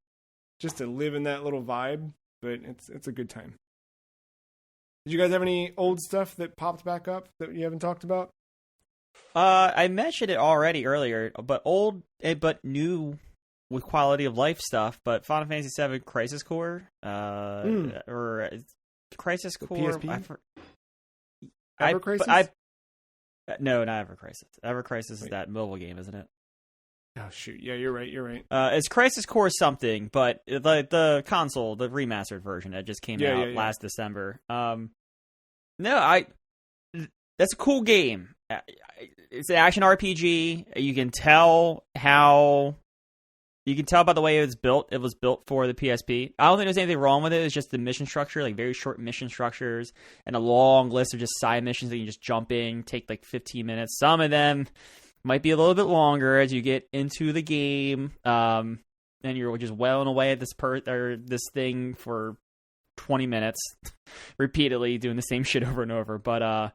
live in that little vibe. But it's a good time. Did you guys have any old stuff that popped back up that you haven't talked about? I mentioned it already earlier, but old but new with quality of life stuff. But Final Fantasy VII Crisis Core, or Crisis The Core. PSP? Ever Crisis? No, not Ever Crisis. Ever Crisis is that mobile game, isn't it? Oh shoot! Yeah, you're right. It's Crisis Core something, but the console, the remastered version that just came out last December. That's a cool game. It's an action RPG. You can tell by the way it was built. It was built for the PSP. I don't think there's anything wrong with it. It's just the mission structure, like very short mission structures, and a long list of just side missions that you just jump in, take like 15 minutes. Some of them might be a little bit longer as you get into the game, and you're just wailing away at this thing for 20 minutes, repeatedly doing the same shit over and over. But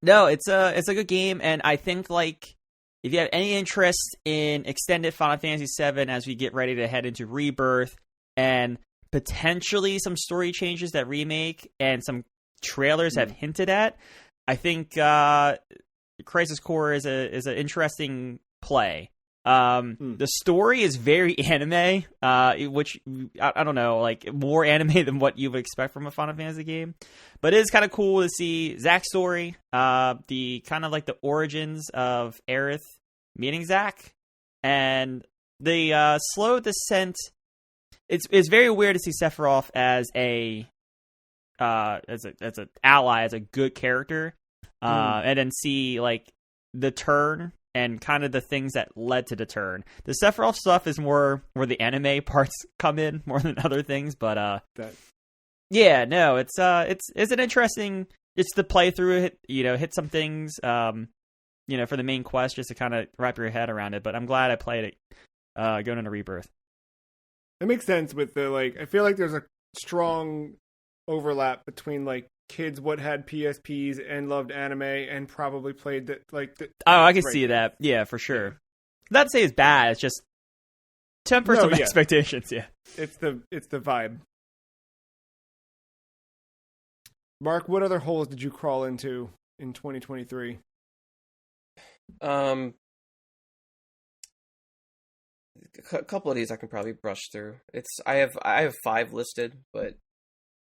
no, it's a good game, and I think like if you have any interest in extended Final Fantasy VII as we get ready to head into Rebirth, and potentially some story changes that remake and some trailers have hinted at, I think Crisis Core is an interesting play. The story is very anime, which I don't know, like more anime than what you would expect from a Final Fantasy game. But it is kind of cool to see Zack's story, the kind of like the origins of Aerith meeting Zack, and the slow descent. It's very weird to see Sephiroth as an ally, as a good character, and then see like the turn and kind of the things that led to the turn. The Sephiroth stuff is more where the anime parts come in more than other things, but yeah, no, it's an interesting. It's to play through it, hit some things, for the main quest, just to kind of wrap your head around it. But I'm glad I played it going into Rebirth. It makes sense with the I feel like there's a strong overlap between kids what had PSPs and loved anime and probably played I can see that. Yeah, for sure. Yeah. Not to say it's bad, it's just temper some expectations, yeah. It's the vibe. Mark, what other holes did you crawl into in 2023? A couple of these I can probably brush through. I have 5 listed, but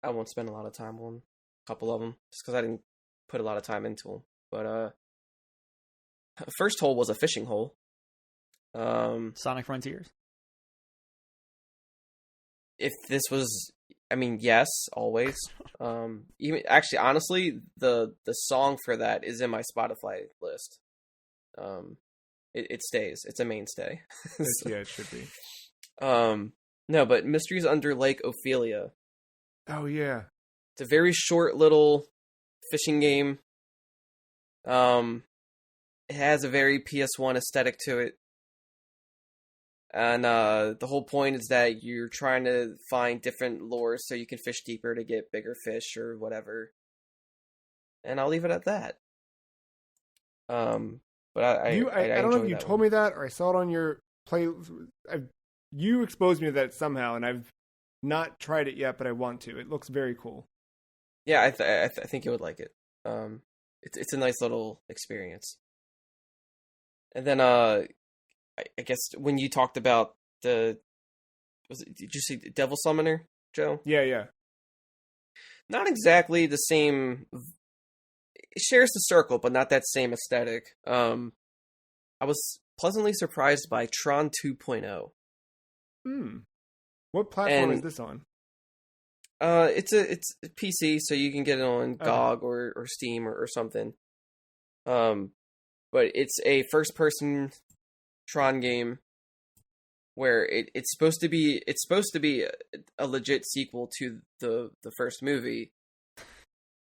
I won't spend a lot of time on a couple of them just because I didn't put a lot of time into them. But first hole was a fishing hole. Sonic Frontiers. If this was, yes, always. Even actually, honestly, the song for that is in my Spotify list. It stays. It's a mainstay. Yeah, it should be. No, but Mysteries Under Lake Ophelia. Oh yeah, it's a very short little fishing game. It has a very PS1 aesthetic to it, and the whole point is that you're trying to find different lures so you can fish deeper to get bigger fish or whatever. And I'll leave it at that. But I don't know if you told me that or I saw it on your play. You exposed me to that somehow, and I've not tried it yet, but I want to. It looks very cool. Yeah, I think you would like it. It's a nice little experience. And then I guess when you talked about did you see Devil Summoner, Joe? Yeah. Not exactly the same. It shares the circle, but not that same aesthetic. I was pleasantly surprised by Tron 2.0. What platform is this on? It's a PC, so you can get it on GOG or Steam or something. But it's a first-person Tron game where it's supposed to be a legit sequel to the first movie.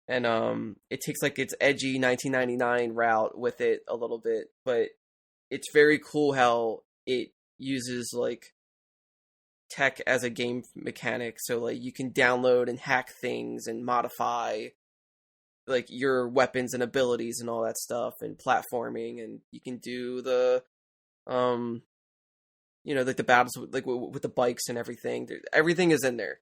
And it takes its edgy 1999 route with it a little bit, but it's very cool how it uses tech as a game mechanic. So you can download and hack things and modify your weapons and abilities and all that stuff, and platforming, and you can do the the battles with the bikes and everything. Everything is in there.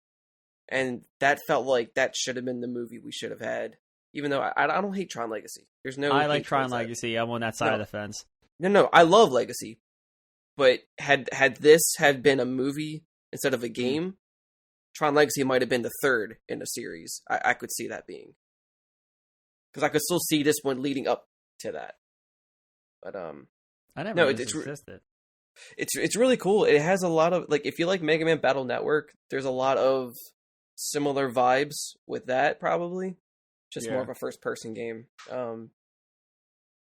And that felt like that should have been the movie we should have had. Even though I don't hate Tron Legacy. I like Tron Legacy. I'm on that side of the fence. No, I love Legacy. But had this had been a movie instead of a game, Tron Legacy might have been the third in the series. I could see that being. Because I could still see this one leading up to that. But I never knew this existed. It's really cool. It has a lot of if you like Mega Man Battle Network, there's a lot of similar vibes with that, probably just more of a first-person game.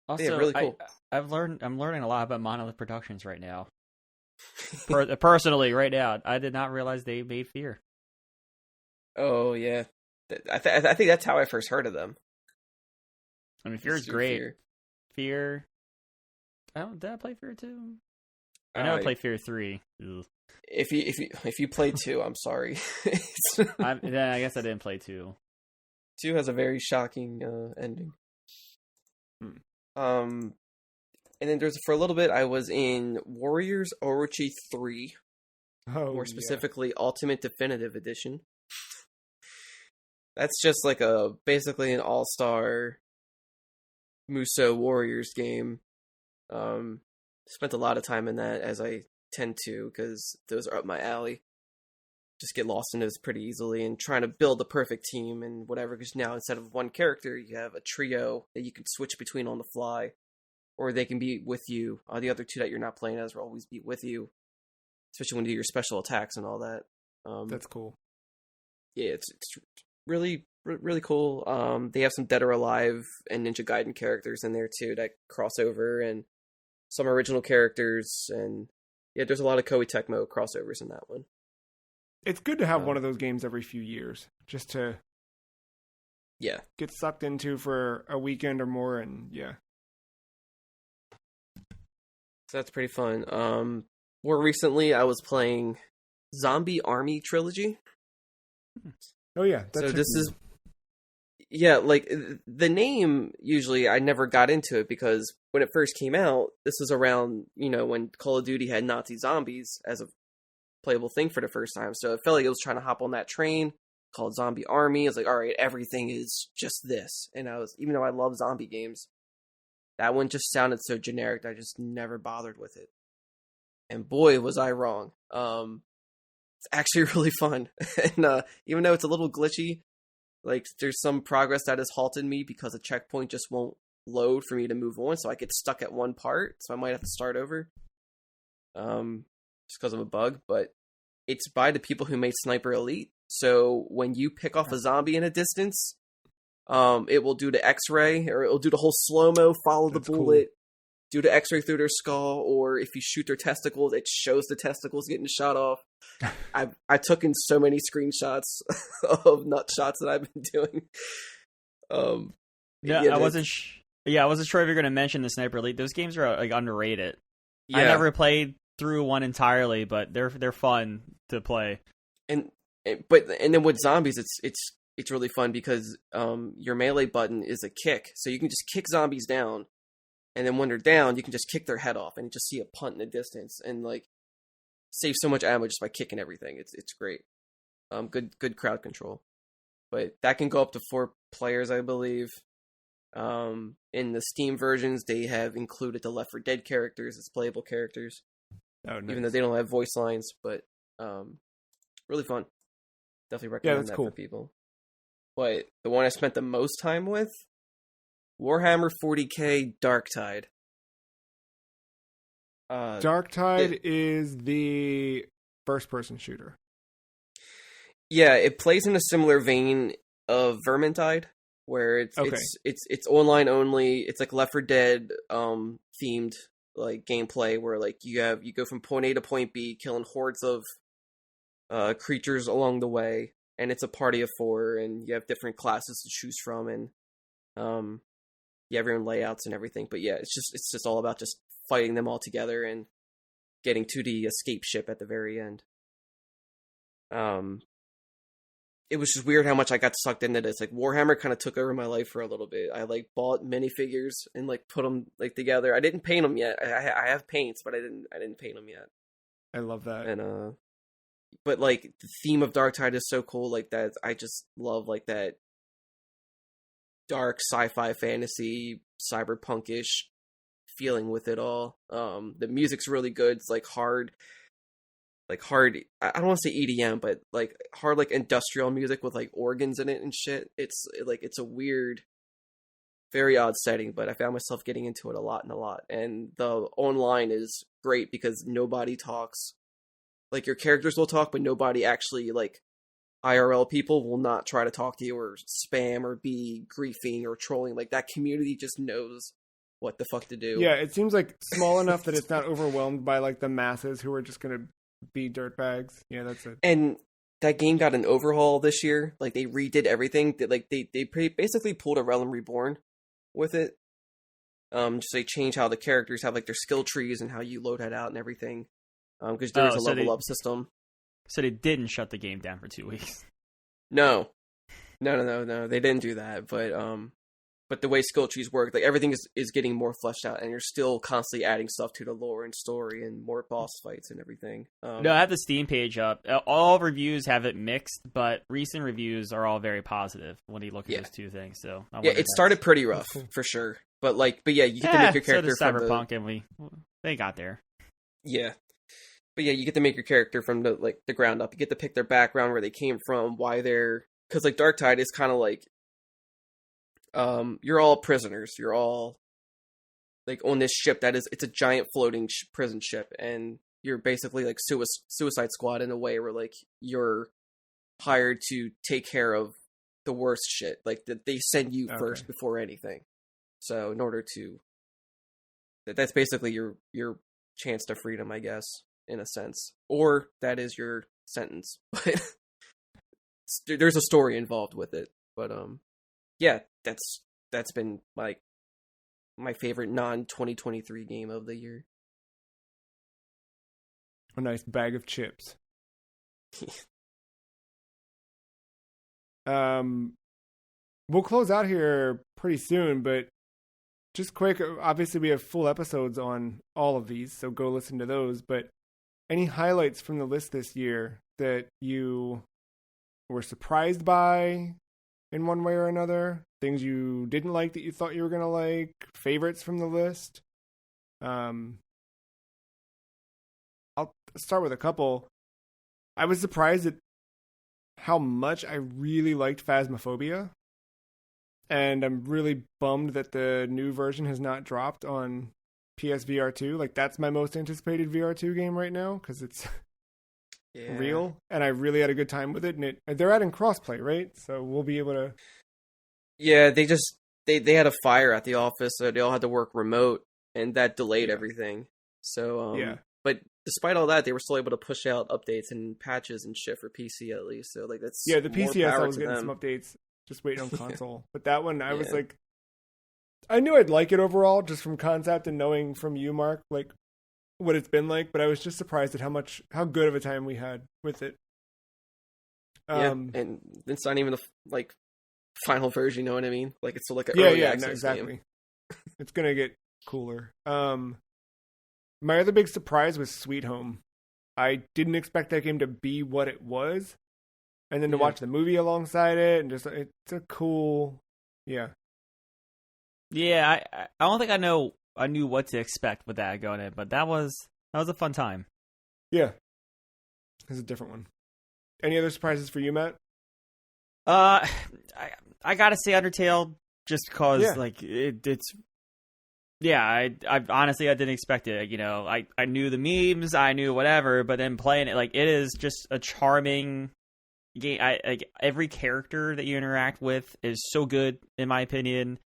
Also, really cool. I'm learning a lot about Monolith Productions right now. Personally, right now, I did not realize they made Fear. Oh yeah, I think that's how I first heard of them. Fear is great. Fear. Did I play Fear 2? I know I played Fear 3. Ugh. If you play 2, I'm sorry. I guess I didn't play 2. 2 has a very shocking ending. And then for a little bit I was in Warriors Orochi 3. More specifically Ultimate Definitive Edition. That's just basically an all-star Musou Warriors game. spent a lot of time in that, as I tend to, because those are up my alley. Just get lost in those pretty easily, and trying to build the perfect team and whatever, because now instead of one character, you have a trio that you can switch between on the fly, or they can be with you. The other two that you're not playing as will always be with you, especially when you do your special attacks and all that. That's cool. Yeah, it's really, really cool. They have some Dead or Alive and Ninja Gaiden characters in there too that cross over, and some original characters, and yeah, there's a lot of Koei Tecmo crossovers in that one. It's good to have one of those games every few years, just to get sucked into for a weekend or more, and So that's pretty fun. More recently, I was playing Zombie Army Trilogy. Oh yeah, so this is like the name. Usually, I never got into it because when it first came out, this was around when Call of Duty had Nazi zombies as a playable thing for the first time. So it felt like it was trying to hop on that train called Zombie Army. It's like, all right, everything is just this. And even though I love zombie games, that one just sounded so generic that I just never bothered with it. And boy, was I wrong. It's actually really fun. And even though it's a little glitchy, like there's some progress that has halted me because a checkpoint just won't load for me to move on. So I get stuck at one part. So I might have to start over. Just because of a bug, but it's by the people who made Sniper Elite. So when you pick off a zombie in a distance, it will do the X-ray, or it will do the whole slow-mo, follow the bullet, do the X-ray through their skull, or if you shoot their testicles, it shows the testicles getting shot off. I took in so many screenshots of nut shots that I've been doing. I wasn't sure if you're going to mention the Sniper Elite. Those games are like underrated. Yeah. I never played through one entirely, but they're fun to play. And then with zombies, it's really fun because your melee button is a kick, so you can just kick zombies down, and then when they're down, you can just kick their head off, and you just see a punt in the distance, and like save so much ammo just by kicking everything. It's great. Good crowd control, but that can go up to 4 players, I believe. In the Steam versions, they have included the Left 4 Dead characters as playable characters. Oh, nice. Even though they don't have voice lines, but really fun. Definitely recommend that for people. But the one I spent the most time with, Warhammer 40k Darktide. Darktide is the first-person shooter. Yeah, it plays in a similar vein of Vermintide, where it's online only. It's like Left 4 Dead themed like gameplay, where like you go from point A to point B, killing hordes of creatures along the way, and it's a party of 4, and you have different classes to choose from, and you have your own layouts and everything. But yeah, it's just all about just fighting them all together and getting to the escape ship at the very end. It was just weird how much I got sucked into this. Like Warhammer kind of took over my life for a little bit. I like bought minifigures and like put them like together. I didn't paint them yet. I have paints, but I didn't paint them yet. I love that. And but like the theme of Darktide is so cool. Like that, I just love like that dark sci-fi fantasy cyberpunkish feeling with it all. The music's really good. It's like hard, I don't want to say EDM, but like hard, like industrial music with like organs in it and shit. It's a weird, very odd setting, but I found myself getting into it a lot. And the online is great because nobody talks. Like your characters will talk, but nobody actually, like IRL people will not try to talk to you or spam or be griefing or trolling. Like that community just knows what the fuck to do. Yeah, it seems like small enough that it's not overwhelmed by like the masses who are just gonna be dirtbags. Yeah, that's it. And that game got an overhaul this year. Like they redid everything. They basically pulled a Realm Reborn with it. Just they changed how the characters have like their skill trees and how you load that out and everything. Because there's a level up system. So they didn't shut the game down for 2 weeks. No. They didn't do that. But the way skill trees work, like everything is getting more fleshed out, and you're still constantly adding stuff to the lore and story and more boss fights and everything. No, I have the Steam page up. All reviews have it mixed, but recent reviews are all very positive when you look at those two things. So it started pretty rough for sure. But yeah, you get to make your character so Cyberpunk, and they got there. Yeah. But yeah, you get to make your character from the ground up. You get to pick their background, where they came from, why they're... Because, like, Dark Tide is kind of like... you're all prisoners. You're all, like, on this ship that is... It's a giant floating prison ship, and you're basically, like, Suicide Squad in a way where, like, you're hired to take care of the worst shit. Like, they send you first before anything. So, in order to... That's basically your chance to freedom, I guess, in a sense. Or that is your sentence. But there's a story involved with it. But yeah, that's been like my favorite non-2023 game of the year. A nice bag of chips. We'll close out here pretty soon, but just quick, obviously we have full episodes on all of these, so go listen to those. But any highlights from the list this year that you were surprised by in one way or another? Things you didn't like that you thought you were going to like? Favorites from the list? I'll start with a couple. I was surprised at how much I really liked Phasmophobia. And I'm really bummed that the new version has not dropped on PSVR 2. Like, that's my most anticipated VR 2 game right now, because it's real, and I really had a good time with it. And they're adding crossplay, right? So we'll be able to... Yeah, they had a fire at the office, so they all had to work remote, and that delayed everything. So, but despite all that, they were still able to push out updates and patches and shit for PC at least. So, like, that's the PC I was getting them. some updates. Just waiting on console. But that one, I was like... I knew I'd like it overall, just from concept and knowing from you, Mark, like, what it's been like. But I was just surprised at how good of a time we had with it. And it's not even the, final version, you know what I mean? Like, it's still like an early access no, exactly. game. It's going to get cooler. My other big surprise was Sweet Home. I didn't expect that game to be what it was. And then to watch the movie alongside it, and just, it's a cool, Yeah, I don't think I knew what to expect with that going in, but that was a fun time. Yeah. It's a different one. Any other surprises for you, Matt? I gotta say Undertale, just because, it's... Yeah, I honestly, I didn't expect it. You know, I knew the memes, I knew whatever, but then playing it, it is just a charming... game. Every character that you interact with is so good, in my opinion.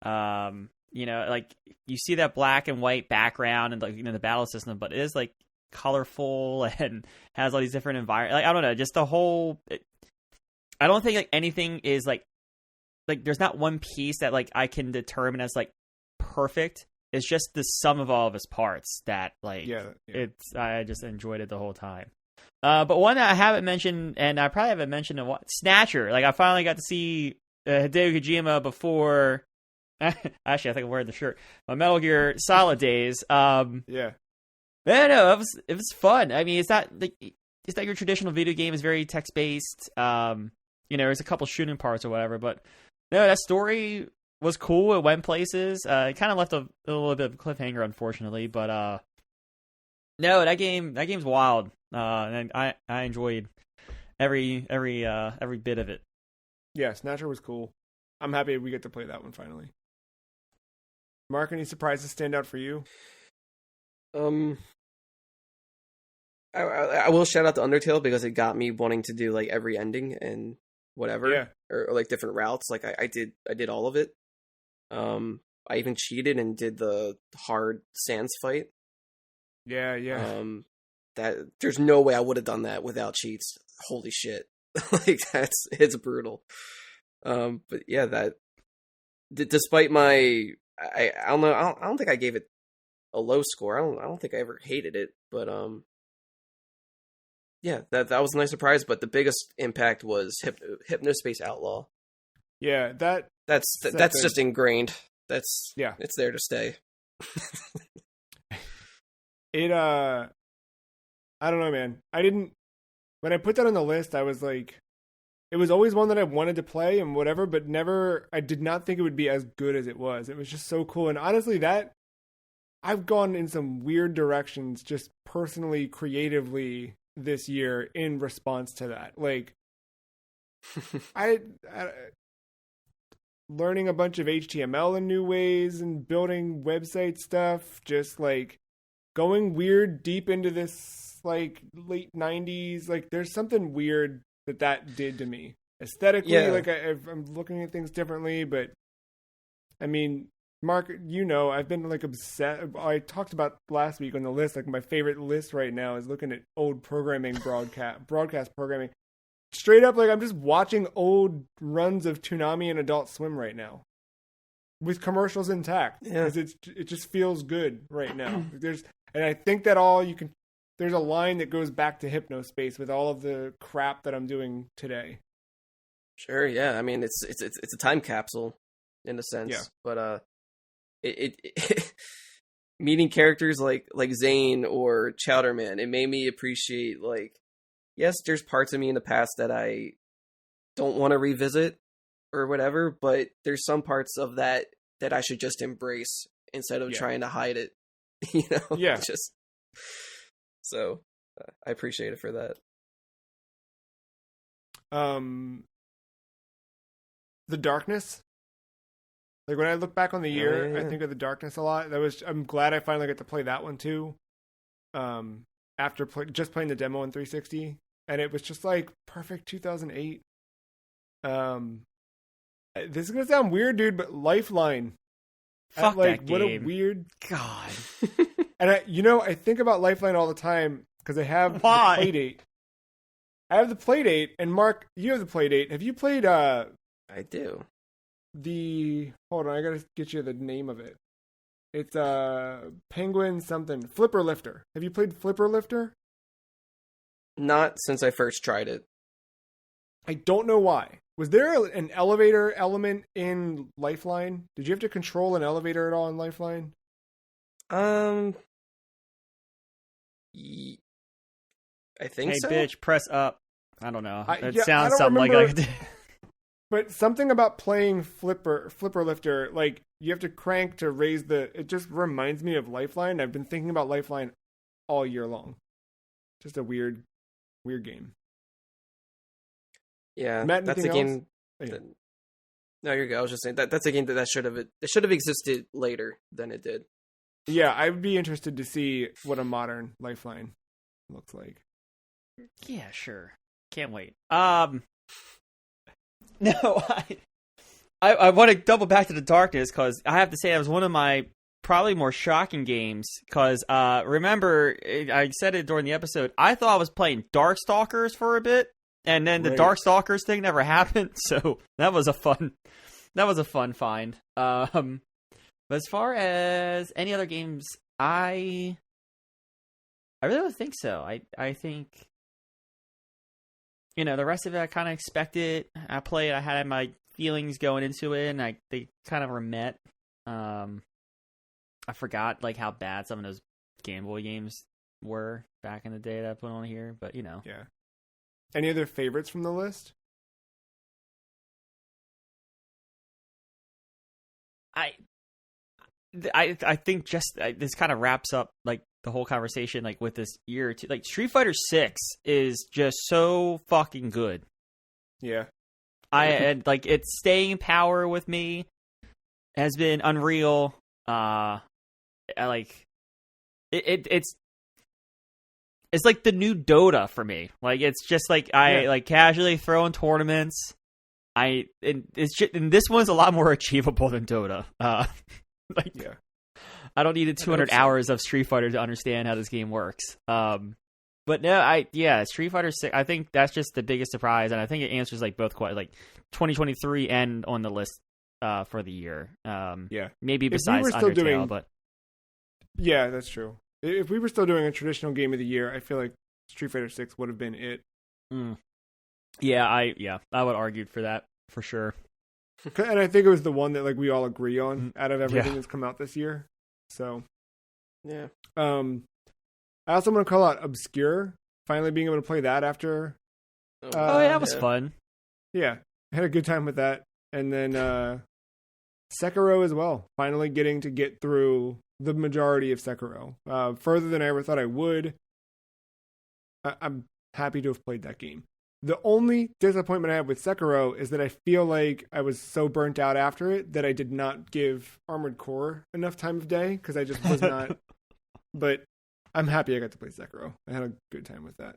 You see that black and white background and the battle system, but it is colorful and has all these different environments. I don't know, just the whole. I don't think anything is there's not one piece that I can determine as perfect. It's just the sum of all of its parts that it's. I just enjoyed it the whole time. But one that I haven't mentioned, and I probably haven't mentioned in Snatcher. I finally got to see Hideo Kojima before. Actually, I think I'm wearing the shirt. My Metal Gear Solid days. Yeah, no, it was fun. I mean, it's not your traditional video game. It's very text based. There's a couple shooting parts or whatever, but no, that story was cool. It went places. It kind of left a little bit of a cliffhanger, unfortunately, but no, that game's wild. And I enjoyed every bit of it. Yeah, Snatcher was cool. I'm happy we get to play that one finally. Mark, any surprises stand out for you? I will shout out to Undertale because it got me wanting to do every ending and whatever, or different routes. I did all of it. I even cheated and did the hard Sans fight. Yeah. That there's no way I would have done that without cheats. Holy shit. It's brutal. But yeah, that despite my, I don't know, I don't think I gave it a low score. I don't think I ever hated it, but yeah, that was a nice surprise. But the biggest impact was Hypnospace Outlaw. Yeah, that's just ingrained. It's there to stay. I don't know, man. When I put that on the list, I was like, it was always one that I wanted to play and whatever, but I did not think it would be as good as it was. It was just so cool. And honestly, I I've gone in some weird directions just personally, creatively this year in response to that. Like, I learning a bunch of HTML in new ways and building website stuff, just like going weird deep into this like late 90s. Like, there's something weird that did to me aesthetically. Yeah. Like, I'm looking at things differently, but I mean, Mark, you know, I've been like obsessed. I talked about last week on the list, like my favorite list right now is looking at old programming broadcast programming. Straight up, like I'm just watching old runs of Toonami and Adult Swim right now, with commercials intact, because it just feels good right now. And I think that there's a line that goes back to Hypnospace with all of the crap that I'm doing today. Sure, yeah. I mean, it's a time capsule in a sense, yeah. But it meeting characters like Zane or Chowderman, it made me appreciate, like, yes, there's parts of me in the past that I don't want to revisit or whatever, but there's some parts of that I should just embrace instead of trying to hide it. You know? Yeah. So I appreciate it for that. The Darkness. Like, when I look back on the year, I think of The Darkness a lot. I'm glad I finally got to play that one too. After just playing the demo on 360, and it was just like perfect 2008. This is gonna sound weird, dude, but Lifeline. Fuck like, that game. What a weird God. And I think about Lifeline all the time because I have the Playdate. I have the Playdate, and Mark, you have the Playdate. Have you played? I do. Hold on, I gotta get you the name of it. It's Penguin something. Flipper Lifter. Have you played Flipper Lifter? Not since I first tried it. I don't know why. Was there an elevator element in Lifeline? Did you have to control an elevator at all in Lifeline? I think so. Hey, bitch, press up. I don't know. It Yeah, sounds I don't something remember, like But something about playing Flipper Lifter, like you have to crank to raise it just reminds me of Lifeline. I've been thinking about Lifeline all year long. Just a weird game. Yeah, Matt, that's a game. Yeah. No, you're good. I was just saying that's a game that should have existed later than it did. Yeah, I would be interested to see what a modern Lifeline looks like. Yeah, sure. Can't wait. No, I want to double back to The Darkness because I have to say that was one of my probably more shocking games because remember, I said it during the episode, I thought I was playing Darkstalkers for a bit, and then the Darkstalkers thing never happened, so that was a fun find. But as far as any other games, I really don't think so. I think, you know, the rest of it I kind of expected. I played. I had my feelings going into it, and they kind of were met. I forgot like how bad some of those Game Boy games were back in the day that I put on here, but you know. Yeah. Any other favorites from the list? I think just this kind of wraps up like the whole conversation like with this year or two. Like Street Fighter 6 is just so fucking good. Yeah. And like it's staying in power with me has been unreal. I like it's like the new Dota for me. Like it's just like I like casually throw in tournaments. And this one's a lot more achievable than Dota. Like, yeah. I don't need 200 hours of Street Fighter to understand how this game works. But no, Street Fighter 6. I think that's just the biggest surprise, and I think it answers like both quite like 2023 and on the list for the year. Yeah, maybe besides Undertale, but yeah, that's true. If we were still doing a traditional game of the year, I feel like Street Fighter 6 would have been it. Yeah, I would argue for that for sure. And I think it was the one that like we all agree on out of everything that's come out this year. So, yeah. I also want to call out Obscure. Finally being able to play that after. That was fun. Yeah, I had a good time with that. And then Sekiro as well. Finally getting to get through the majority of Sekiro, further than I ever thought I would. I'm happy to have played that game. The only disappointment I have with Sekiro is that I feel like I was so burnt out after it that I did not give Armored Core enough time of day, because I just was not. But I'm happy I got to play Sekiro. I had a good time with that.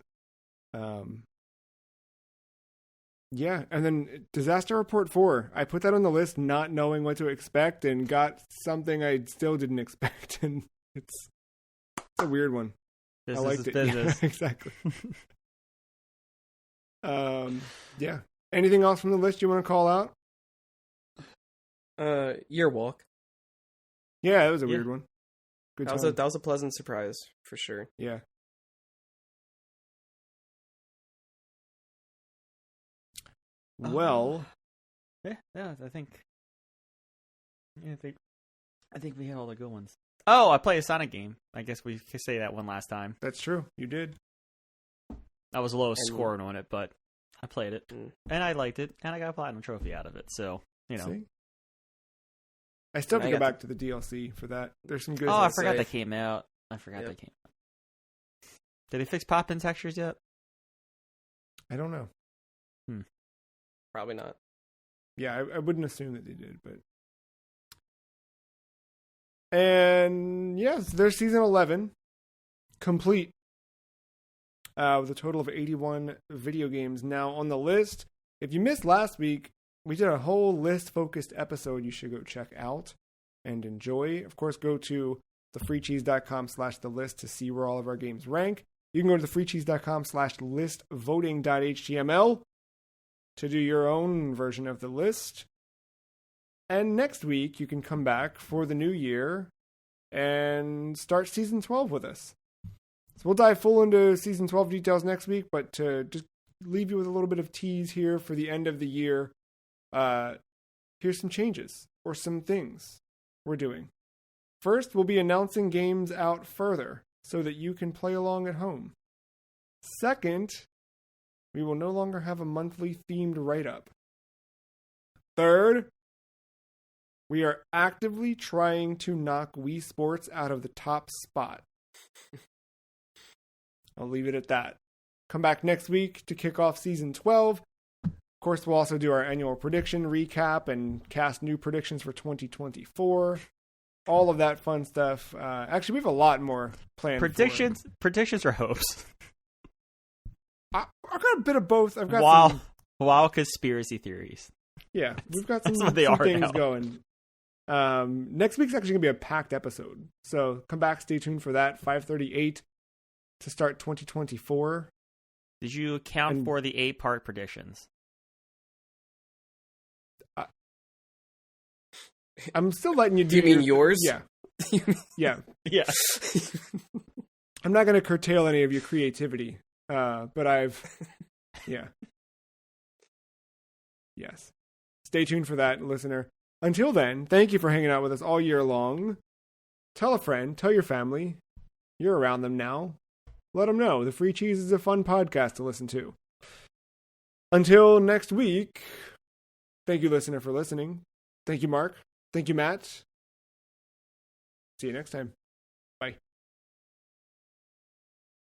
Yeah, and then Disaster Report 4. I put that on the list not knowing what to expect and got something I still didn't expect, and it's a weird one. Business I liked it. business. Yeah, exactly. Yeah. Anything else from the list you want to call out? Year Walk. Yeah, that was a weird one. Good time. That was a pleasant surprise for sure. Yeah. Well, yeah, I think we had all the good ones. Oh, I played a Sonic game. I guess we could say that one last time. that's true. You did. I was the lowest scoring on it, but I played it and I liked it, and I got a platinum trophy out of it. So See? I still have to go back to the DLC for that. There's some good. Oh, I forgot that came out. That came out. Did they fix pop-in textures yet? I don't know. Probably not. Yeah, I wouldn't assume that they did, but. And yes, there's season 11 complete with a total of 81 video games now on the list. If you missed last week, we did a whole list-focused episode you should go check out and enjoy. Of course, go to thefreecheese.com/thelist to see where all of our games rank. You can go to thefreecheese.com/listvoting.html to do your own version of the list. And next week, you can come back for the new year and start Season 12 with us. So we'll dive full into Season 12 details next week, but to just leave you with a little bit of tease here for the end of the year, here's some changes or some things we're doing. First, we'll be announcing games out further so that you can play along at home. Second, we will no longer have a monthly themed write-up. Third, we are actively trying to knock Wii Sports out of the top spot. I'll leave it at that. Come back next week to kick off Season 12. Of course, we'll also do our annual prediction recap and cast new predictions for 2024. All of that fun stuff. Actually, we have a lot more planned. Predictions or hopes? I've got a bit of both. I've got wild conspiracy theories. Yeah, we've got some things now going. Next week's actually going to be a packed episode. So come back, stay tuned for that. 5:38 to start 2024. Did you account for the 8-part predictions? I'm still letting you do. You mean yours? Yeah. Yeah. Yeah. I'm not going to curtail any of your creativity. But yeah. Yes. Stay tuned for that, listener. Until then, thank you for hanging out with us all year long. Tell a friend, tell your family. You're around them now. Let them know. The Free Cheese is a fun podcast to listen to. Until next week, thank you, listener, for listening. Thank you, Mark. Thank you, Matt. See you next time. Bye.